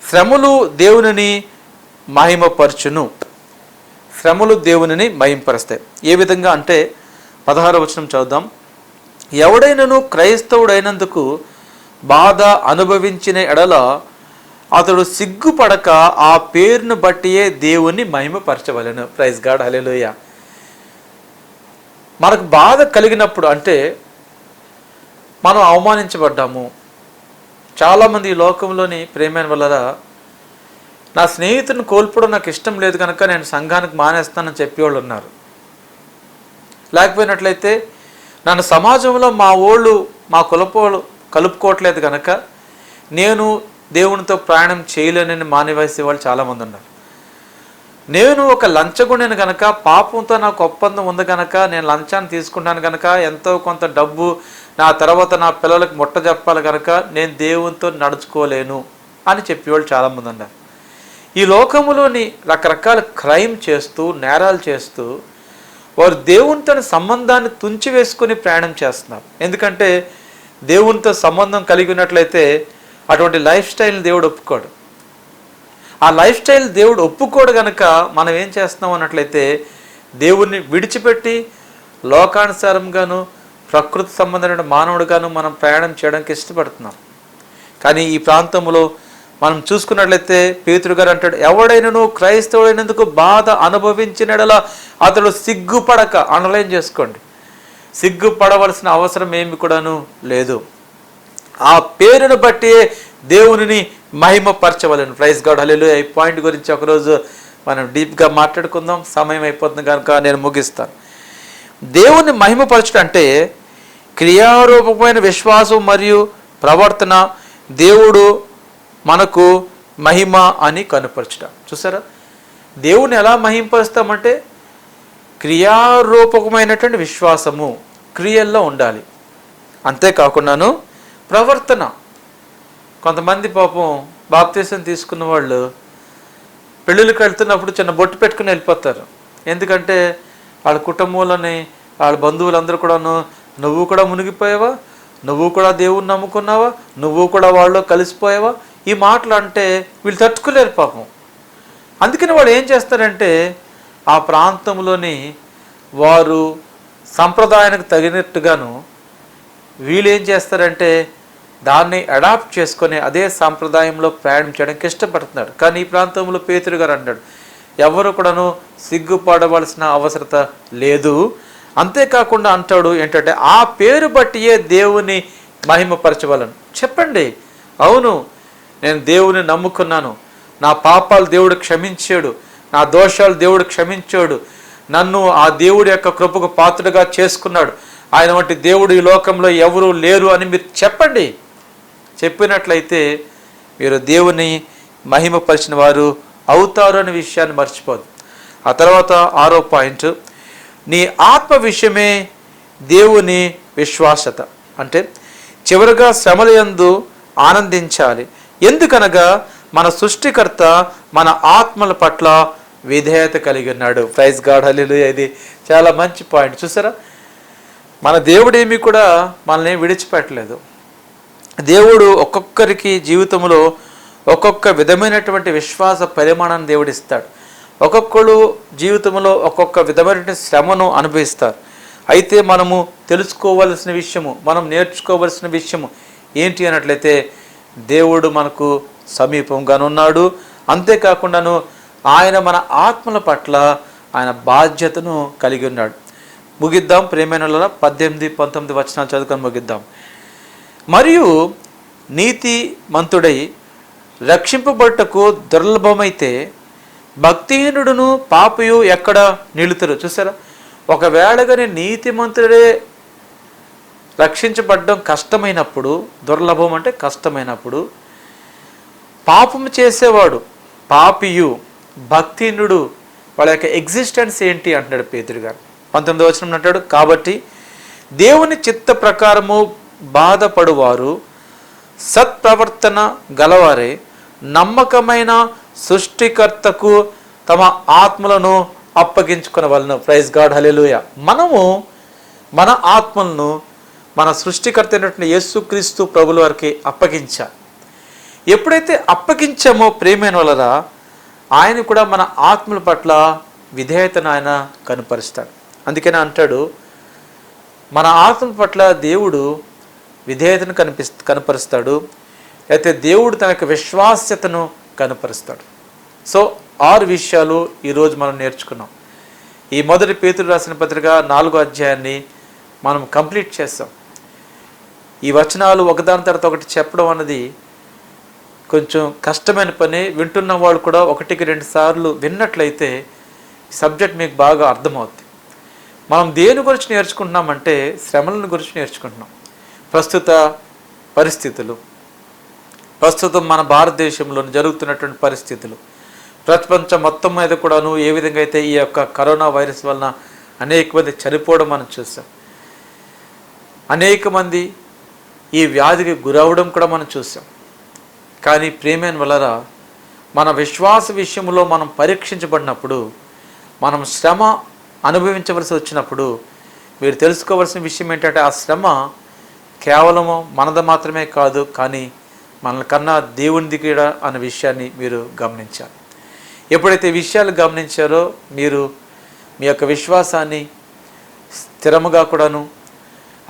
శ్రమలు దేవునిని మహిమపరచును. శ్రమలు దేవునిని మహిమపరుస్తాయి. ఏ విధంగా అంటే 16వ వచనం చదువుదాం. ఎవడైనను క్రైస్తవుడైనందుకు బాధ అనుభవించిన ఎడల అతడు సిగ్గుపడక ఆ పేరును బట్టియే దేవుని మహిమపరచవలెను. ప్రైజ్ గాడ్, హల్లెలూయా. మనకు బాధ కలిగినప్పుడు అంటే మనం అవమానించబడ్డాము. చాలామంది ఈ లోకంలోని ప్రేమైన వల్ల నా స్నేహితుని కోల్పోవడం నాకు ఇష్టం లేదు కనుక నేను సంఘానికి మానేస్తానని చెప్పేవాళ్ళు ఉన్నారు. లేకపోయినట్లయితే నన్ను సమాజంలో మా వాళ్ళు మా కులపోళ్ళు కలుపుకోవట్లేదు కనుక నేను దేవునితో ప్రయాణం చేయలేనని మానేవేసే వాళ్ళు చాలామంది ఉన్నారు. నేను ఒక లంచగొండను కనుక, పాపంతో నాకు ఒప్పందం ఉంది కనుక, నేను లంచాన్ని తీసుకుంటాను కనుక, ఎంతో కొంత డబ్బు నా తర్వాత నా పిల్లలకు ముట్ట చెప్పాలి కనుక నేను దేవునితో నడుచుకోలేను అని చెప్పేవాళ్ళు చాలామంది ఉన్నారు. ఈ లోకములోని రకరకాల క్రైమ్ చేస్తూ, నేరాలు చేస్తూ వారు దేవునితో సంబంధాన్ని తుంచివేసుకొని ప్రయాణం చేస్తున్నారు. ఎందుకంటే దేవునితో సంబంధం కలిగి ఉన్నట్లయితే అటువంటి లైఫ్ స్టైల్ని దేవుడు ఒప్పుకోడు. ఆ లైఫ్ స్టైల్ దేవుడు ఒప్పుకోడు కనుక మనం ఏం చేస్తున్నాం అన్నట్లయితే దేవుణ్ణి విడిచిపెట్టి లోకానుసారంగాను ప్రకృతి సంబంధమైన మానవుడిగాను మనం ప్రయాణం చేయడానికి ఇష్టపడుతున్నాం. కానీ ఈ ప్రాంతంలో మనం చూసుకున్నట్లయితే పేతురు గారు అంటాడు, ఎవడైనను క్రైస్తవుడైనందుకు బాధ అనుభవించినడలా అతడు సిగ్గుపడక, అండర్లైన్ చేసుకోండి, సిగ్గుపడవలసిన అవసరం ఏమి కూడాను లేదు. ఆ పేరును బట్టి దేవునిని మహిమపరచవలను. ప్రైజ్ గాడ్, హల్లెలూయా. ఈ పాయింట్ గురించి ఒకరోజు మనం డీప్గా మాట్లాడుకుందాం. సమయం అయిపోతుంది కనుక నేను ముగిస్తాను. దేవుని మహిమపరచడం అంటే క్రియారూపమైన విశ్వాసం మరియు ప్రవర్తన దేవుడు మనకు మహిమ అని కనుపరచడం. చూసారా, దేవుని ఎలా మహిమపరుస్తామంటే క్రియారూపకమైనటువంటి విశ్వాసము క్రియల్లో ఉండాలి. అంతేకాకుండాను ప్రవర్తన. కొంతమంది పాపం బాప్తీసం తీసుకున్న వాళ్ళు పెళ్ళిళ్ళకి వెళ్తున్నప్పుడు చిన్న బొట్టు పెట్టుకుని వెళ్ళిపోతారు. ఎందుకంటే వాళ్ళ కుటుంబంలోని వాళ్ళ బంధువులందరూ కూడాను, నువ్వు కూడా మునిగిపోయావా, నువ్వు కూడా దేవుణ్ణి నమ్ముకున్నావా, నువ్వు కూడా వాళ్ళు కలిసిపోయావా, ఈ మాటలు అంటే వీళ్ళు తట్టుకోలేరు పాపం. అందుకని వాళ్ళు ఏం చేస్తారంటే ఆ ప్రాంతంలోని వారు సంప్రదాయానికి తగినట్టుగాను వీళ్ళు ఏం చేస్తారంటే దాన్ని అడాప్ట్ చేసుకొని అదే సాంప్రదాయంలో ప్రయాణం చేయడానికి ఇష్టపడుతున్నాడు. కానీ ఈ ప్రాంతంలో పేతురు గారు అన్నాడు, ఎవరు కూడాను సిగ్గుపడవలసిన అవసరత లేదు. అంతేకాకుండా అంటాడు ఏంటంటే ఆ పేరు బట్టియే దేవుని మహిమపరచవలను. చెప్పండి, అవును నేను దేవుని నమ్ముకున్నాను, నా పాపాలు దేవుడు క్షమించాడు, నా దోషాలు దేవుడు క్షమించాడు, నన్ను ఆ దేవుడి యొక్క కృపకు పాత్రగా చేసుకున్నాడు, ఆయన వంటి దేవుడు ఈ లోకంలో ఎవరూ లేరు అని మీరు చెప్పండి. చెప్పినట్లయితే మీరు దేవుని మహిమపరిచిన వారు అవుతారు అనే విషయాన్ని మర్చిపోదు. ఆ తర్వాత 6వ పాయింట్, నీ ఆత్మ విషయమే దేవుని విశ్వాసత. అంటే చివరిగా శ్రమల యందు ఆనందించాలి. ఎందుకనగా మన సృష్టికర్త మన ఆత్మల పట్ల విధేయత కలిగి ఉన్నాడు. ప్రైజ్ గాడ్, హల్లెలూయా. ఇది చాలా మంచి పాయింట్. చూసారా, మన దేవుడు ఏమీ కూడా మనల్ని విడిచిపెట్టలేదు. దేవుడు ఒక్కొక్కరికి జీవితంలో ఒక్కొక్క విధమైనటువంటి విశ్వాస పరిమాణాన్ని దేవుడు ఇస్తాడు. ఒక్కొక్కరు జీవితంలో ఒక్కొక్క విధమైన శ్రమను అనుభవిస్తారు. అయితే మనము తెలుసుకోవలసిన విషయము, మనం నేర్చుకోవలసిన విషయము ఏంటి అన్నట్లయితే దేవుడు మనకు సమీపంగానున్నాడు. అంతేకాకుండాను ఆయన మన ఆత్మల పట్ల ఆయన బాధ్యతను కలిగి ఉన్నాడు. ముగిద్దాం ప్రియమైన వాళ్ళ 18, 19 వచనాలు చదువుకొని ముగిద్దాం. మరియు నీతి మంతుడై రక్షింపబట్టకు దుర్లభమైతే భక్తిహీనుడును పాపియు ఎక్కడ నిలుతురు. చూసారా, ఒకవేళగానే నీతిమంతుడే రక్షించబడ్డం కష్టమైనప్పుడు, దుర్లభం అంటే కష్టమైనప్పుడు, పాపము చేసేవాడు పాపియు భక్తిహీనుడు వాళ్ళ యొక్క ఎగ్జిస్టెన్స్ ఏంటి అంటున్నాడు పేతురు గారు. 19వ వచనం అంటాడు, కాబట్టి దేవుని చిత్త ప్రకారము బాధపడువారు సత్ప్రవర్తన గలవారే నమ్మకమైన సృష్టికర్తకు తమ ఆత్మలను అప్పగించుకొనవలెను. ప్రైజ్ గాడ్, హల్లెలూయా. మనము మన ఆత్మలను మన సృష్టికర్త అయినటువంటి యేసుక్రీస్తు ప్రభుల వారికి అప్పగించాలి. ఎప్పుడైతే అప్పగించామో ప్రేమైన వలన ఆయన కూడా మన ఆత్మల పట్ల విధేయతను ఆయన కనుపరుస్తాడు. అందుకనే అంటాడు, మన ఆత్మల పట్ల దేవుడు విధేయతను కనపరుస్తాడు, అయితే దేవుడు తన యొక్క విశ్వాస్యతను కనపరుస్తాడు. సో 6 విషయాలు ఈరోజు మనం నేర్చుకున్నాం. ఈ మొదటి పేతురు రాసిన పత్రిక 4వ అధ్యాయాన్ని మనం కంప్లీట్ చేస్తాం. ఈ వచనాలు ఒకదాని తర్వాత ఒకటి చెప్పడం అన్నది కొంచెం కష్టమైన పని. వింటున్న వాళ్ళు కూడా 1-2 సార్లు విన్నట్లయితే సబ్జెక్ట్ మీకు బాగా అర్థమవుతుంది. మనం దేని గురించి నేర్చుకుంటున్నామంటే శ్రమలను గురించి నేర్చుకుంటున్నాం. ప్రస్తుత పరిస్థితులు, ప్రస్తుతం మన భారతదేశంలో జరుగుతున్నటువంటి పరిస్థితులు, ప్రపంచం మొత్తం మీద కూడాను ఏ విధంగా అయితే ఈ యొక్క కరోనా వైరస్ వలన అనేక మంది చనిపోవడం మనం చూసాం. అనేక మంది ఈ వ్యాధికి గురవడం కూడా మనం చూసాం. కానీ ప్రియమైన వలరా, మన విశ్వాస విషయంలో మనం పరీక్షించబడినప్పుడు, మనం శ్రమ అనుభవించవలసి వచ్చినప్పుడు మీరు తెలుసుకోవాల్సిన విషయం ఏంటంటే ఆ శ్రమ కేవలము మనది మాత్రమే కాదు, కానీ మనకన్నా దేవునిది కూడా అనే విషయాన్ని మీరు గమనించాలి. ఎప్పుడైతే ఈ విషయాలు గమనించారో మీరు మీ యొక్క విశ్వాసాన్ని స్థిరముగా కూడాను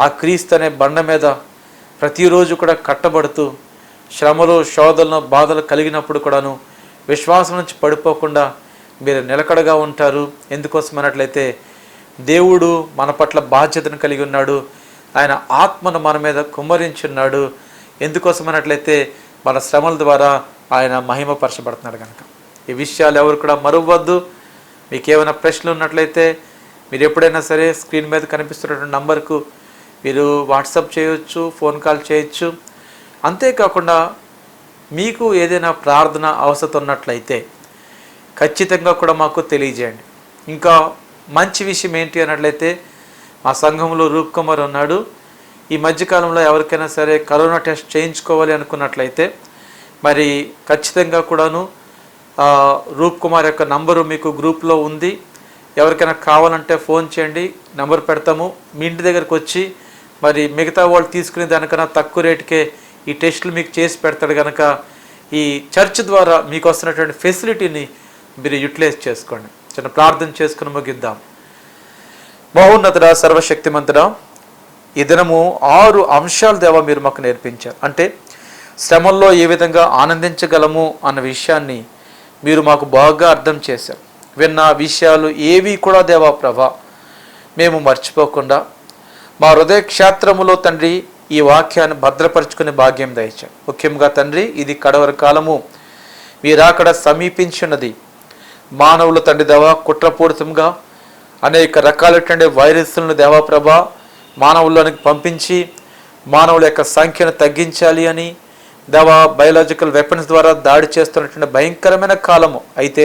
ఆ క్రీస్తు అనే బండ మీద ప్రతిరోజు కూడా కట్టబడుతూ శ్రమలు, శోధనలు, బాధలు కలిగినప్పుడు కూడాను విశ్వాసం నుంచి పడిపోకుండా మీరు నిలకడగా ఉంటారు. ఎందుకోసం అన్నట్లయితే దేవుడు మన పట్ల బాధ్యతను కలిగి ఉన్నాడు. ఆయన ఆత్మను మన మీద కుమ్మరించున్నాడు. ఎందుకోసం అన్నట్లయితే మన శ్రమల ద్వారా ఆయన మహిమపరచబడుతున్నాడు కనుక. ఈ విషయాలు ఎవరు కూడా మరువద్దు. మీకు ఏమైనా ప్రశ్నలు ఉన్నట్లయితే మీరు ఎప్పుడైనా సరే స్క్రీన్ మీద కనిపిస్తున్నటువంటి నంబర్కు మీరు వాట్సాప్ చేయవచ్చు, ఫోన్ కాల్ చేయొచ్చు. అంతేకాకుండా మీకు ఏదైనా ప్రార్థన అవసరం ఉన్నట్లయితే ఖచ్చితంగా కూడా మాకు తెలియజేయండి. ఇంకా మంచి విషయం ఏంటి అన్నట్లయితే మా సంఘంలో రూప్ కుమార్ ఉన్నాడు. ఈ మధ్యకాలంలో ఎవరికైనా సరే కరోనా టెస్ట్ చేయించుకోవాలి అనుకున్నట్లయితే మరి ఖచ్చితంగా కూడాను రూప్ కుమార్ యొక్క నంబరు మీకు గ్రూప్లో ఉంది. ఎవరికైనా కావాలంటే ఫోన్ చేయండి, నెంబర్ పెడతాము. మీ ఇంటి దగ్గరకు వచ్చి మరి మిగతా వాళ్ళు తీసుకునే దానికన్నా తక్కువ రేటుకే ఈ టెస్టులు మీకు చేసి పెడతాడు కనుక ఈ చర్చ్ ద్వారా మీకు వస్తున్నటువంటి ఫెసిలిటీని మీరు యూటిలైజ్ చేసుకోండి. చిన్న ప్రార్థన చేసుకుని ముగిద్దాం. మహోన్నతుడా, సర్వశక్తిమంతుడా, ఈ దినము 6 అంశాలు దేవా మీరు మాకు నేర్పించారు. అంటే శ్రమల్లో ఏ విధంగా ఆనందించగలము అన్న విషయాన్ని మీరు మాకు బాగా అర్థం చేశారు. విన్న విషయాలు ఏవి కూడా దేవా ప్రభా మేము మర్చిపోకుండా మా హృదయ క్షేత్రములో తండ్రి ఈ వాక్యాన్ని భద్రపరుచుకునే భాగ్యం దయచారు. ముఖ్యంగా తండ్రి ఇది కడవరి కాలము, మీరాకడ సమీపించున్నది. మానవుల తండ్రి దేవా కుట్రపూరితంగా అనేక రకాలైనటువంటి వైరస్లను దేవా ప్రభా మానవుల్లోనికి పంపించి మానవుల యొక్క సంఖ్యను తగ్గించాలి అని దేవా బయోలాజికల్ వెపన్స్ ద్వారా దాడి చేస్తున్నటువంటి భయంకరమైన కాలము. అయితే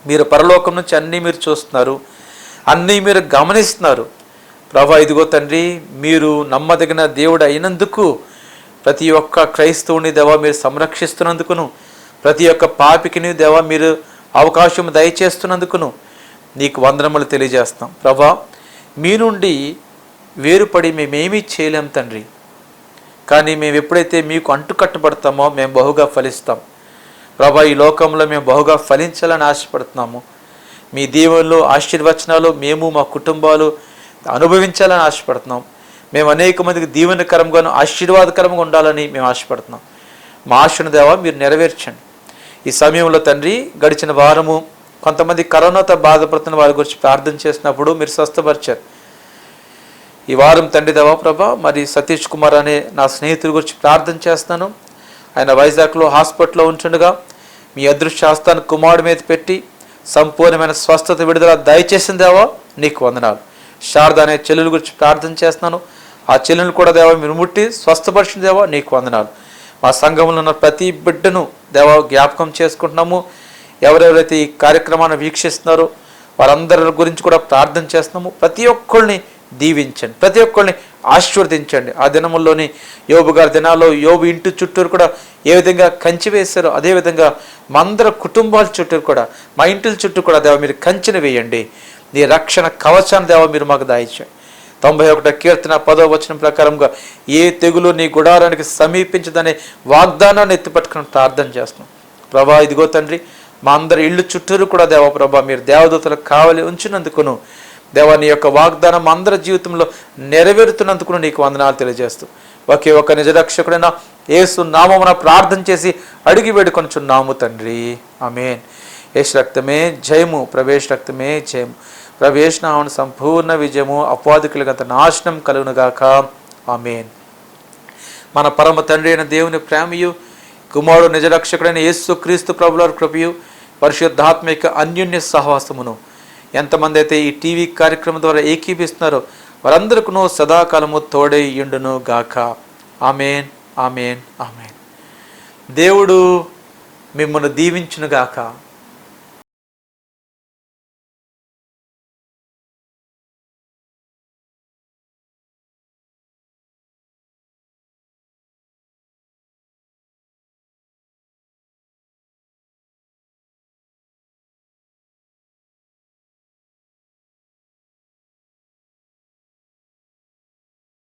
మీరు పరలోకం నుంచి అన్నీ మీరు చూస్తున్నారు, అన్నీ మీరు గమనిస్తున్నారు ప్రభా. ఇదిగో తండ్రి, మీరు నమ్మదగిన దేవుడు అయినందుకు ప్రతి ఒక్క క్రైస్తవుని దేవా మీరు సంరక్షిస్తున్నందుకును, ప్రతి ఒక్క పాపికిని దేవా మీరు అవకాశం దయచేస్తున్నందుకును నీకు వందనములు తెలియజేస్తాం ప్రభా. మీ నుండి వేరుపడి మేమేమీ చేయలేం తండ్రి, కానీ మేము ఎప్పుడైతే మీకు అంటుకట్టబడతామో మేము బహుగా ఫలిస్తాం ప్రభా. ఈ లోకంలో మేము బహుగా ఫలించాలని ఆశపడుతున్నాము. మీ దీవెనలు, ఆశీర్వచనాలు మేము మా కుటుంబాలు అనుభవించాలని ఆశపడుతున్నాం. మేము అనేక మందికి దీవెనకరంగాను ఆశీర్వాదకరంగా ఉండాలని మేము ఆశపడుతున్నాం. మా ఆశను దేవా మీరు నెరవేర్చండి. ఈ సమయంలో తండ్రి గడిచిన వారము కొంతమంది కరోనాతో బాధపడుతున్న వారి గురించి ప్రార్థన చేసినప్పుడు మీరు స్వస్థపరిచారు. ఈ వారం తండ్రి దేవా ప్రభా మరి సతీష్ కుమార్ అనే నా స్నేహితుడి గురించి ప్రార్థన చేస్తున్నాను. ఆయన వైజాగ్లో హాస్పిటల్లో ఉంటుండగా మీ అదృశ్య హస్తాన్ని కుమారుడి మీద పెట్టి సంపూర్ణమైన స్వస్థత విడుదల దయచేసిన దేవా నీకు వందనాలు. శారద అనే చెల్లెల గురించి ప్రార్థన చేస్తున్నాను. ఆ చెల్లెలు కూడా దేవా మీరు ముట్టి స్వస్థపరిచిన దేవా నీకు వందనాలు. మా సంఘంలో ఉన్న ప్రతి బిడ్డను దేవా జ్ఞాపకం చేసుకుంటున్నాము. ఎవరెవరైతే ఈ కార్యక్రమాన్ని వీక్షిస్తున్నారో వారందరి గురించి కూడా ప్రార్థన చేస్తున్నాము. ప్రతి ఒక్కరిని దీవించండి, ప్రతి ఒక్కరిని ఆశీర్వదించండి. ఆ దినముల్లోని యోబు గారి దినాల్లో యోబు ఇంటి చుట్టూరు కూడా ఏ విధంగా కంచి వేశారో అదేవిధంగా మా అందరి కుటుంబాల చుట్టూరు కూడా మా ఇంటి చుట్టూ కూడా దేవ మీరు కంచెను వేయండి. నీ రక్షణ కవచాన్ని దేవ మీరు మాకు దాయిచ్చాయి. 91 కీర్తన 10వ వచనం ప్రకారంగా ఏ తెగులు నీ గుడారానికి సమీపించదనే వాగ్దానాన్ని ఎత్తిపట్టుకుని ప్రార్థన చేస్తున్నాం ప్రభా. ఇదిగో తండ్రి, మా అందరి ఇళ్ళు చుట్టూరు కూడా దేవ ప్రభా మీరు దేవదూతలకు కావలి ఉంచినందుకును దేవా నీ యొక్క వాగ్దానం అందరి జీవితంలో నెరవేరుతున్నందుకు నీకు వందనాలు తెలియజేస్తూ ఒకే ఒక నిజరక్షకుడైన యేసు నామమున ప్రార్థన చేసి అడిగి వేడుకొనుచున్నాము తండ్రి, ఆమేన్. యేసు రక్తమే జయము, ప్రవేశ రక్తమే జయము, ప్రవేశ నామమున సంపూర్ణ విజయము, అపవాదికులకంత నాశనం కలుగునుగాక, ఆమేన్. మన పరమ తండ్రి అయిన దేవుని ప్రేమయు కుమారుడు నిజరక్షకుడైన యేసు క్రీస్తు ప్రభుల కృపయు పరిశుద్ధాత్మిక అన్యోన్య సహవాసమును ఎంతమంది అయితే ఈ టీవీ కార్యక్రమం ద్వారా ఏకీపిస్తున్నారో వారందరికీ సదాకాలము తోడై యుండును గాక. Amen, amen, amen. దేవుడు మిమ్మల్ని దీవించును గాక.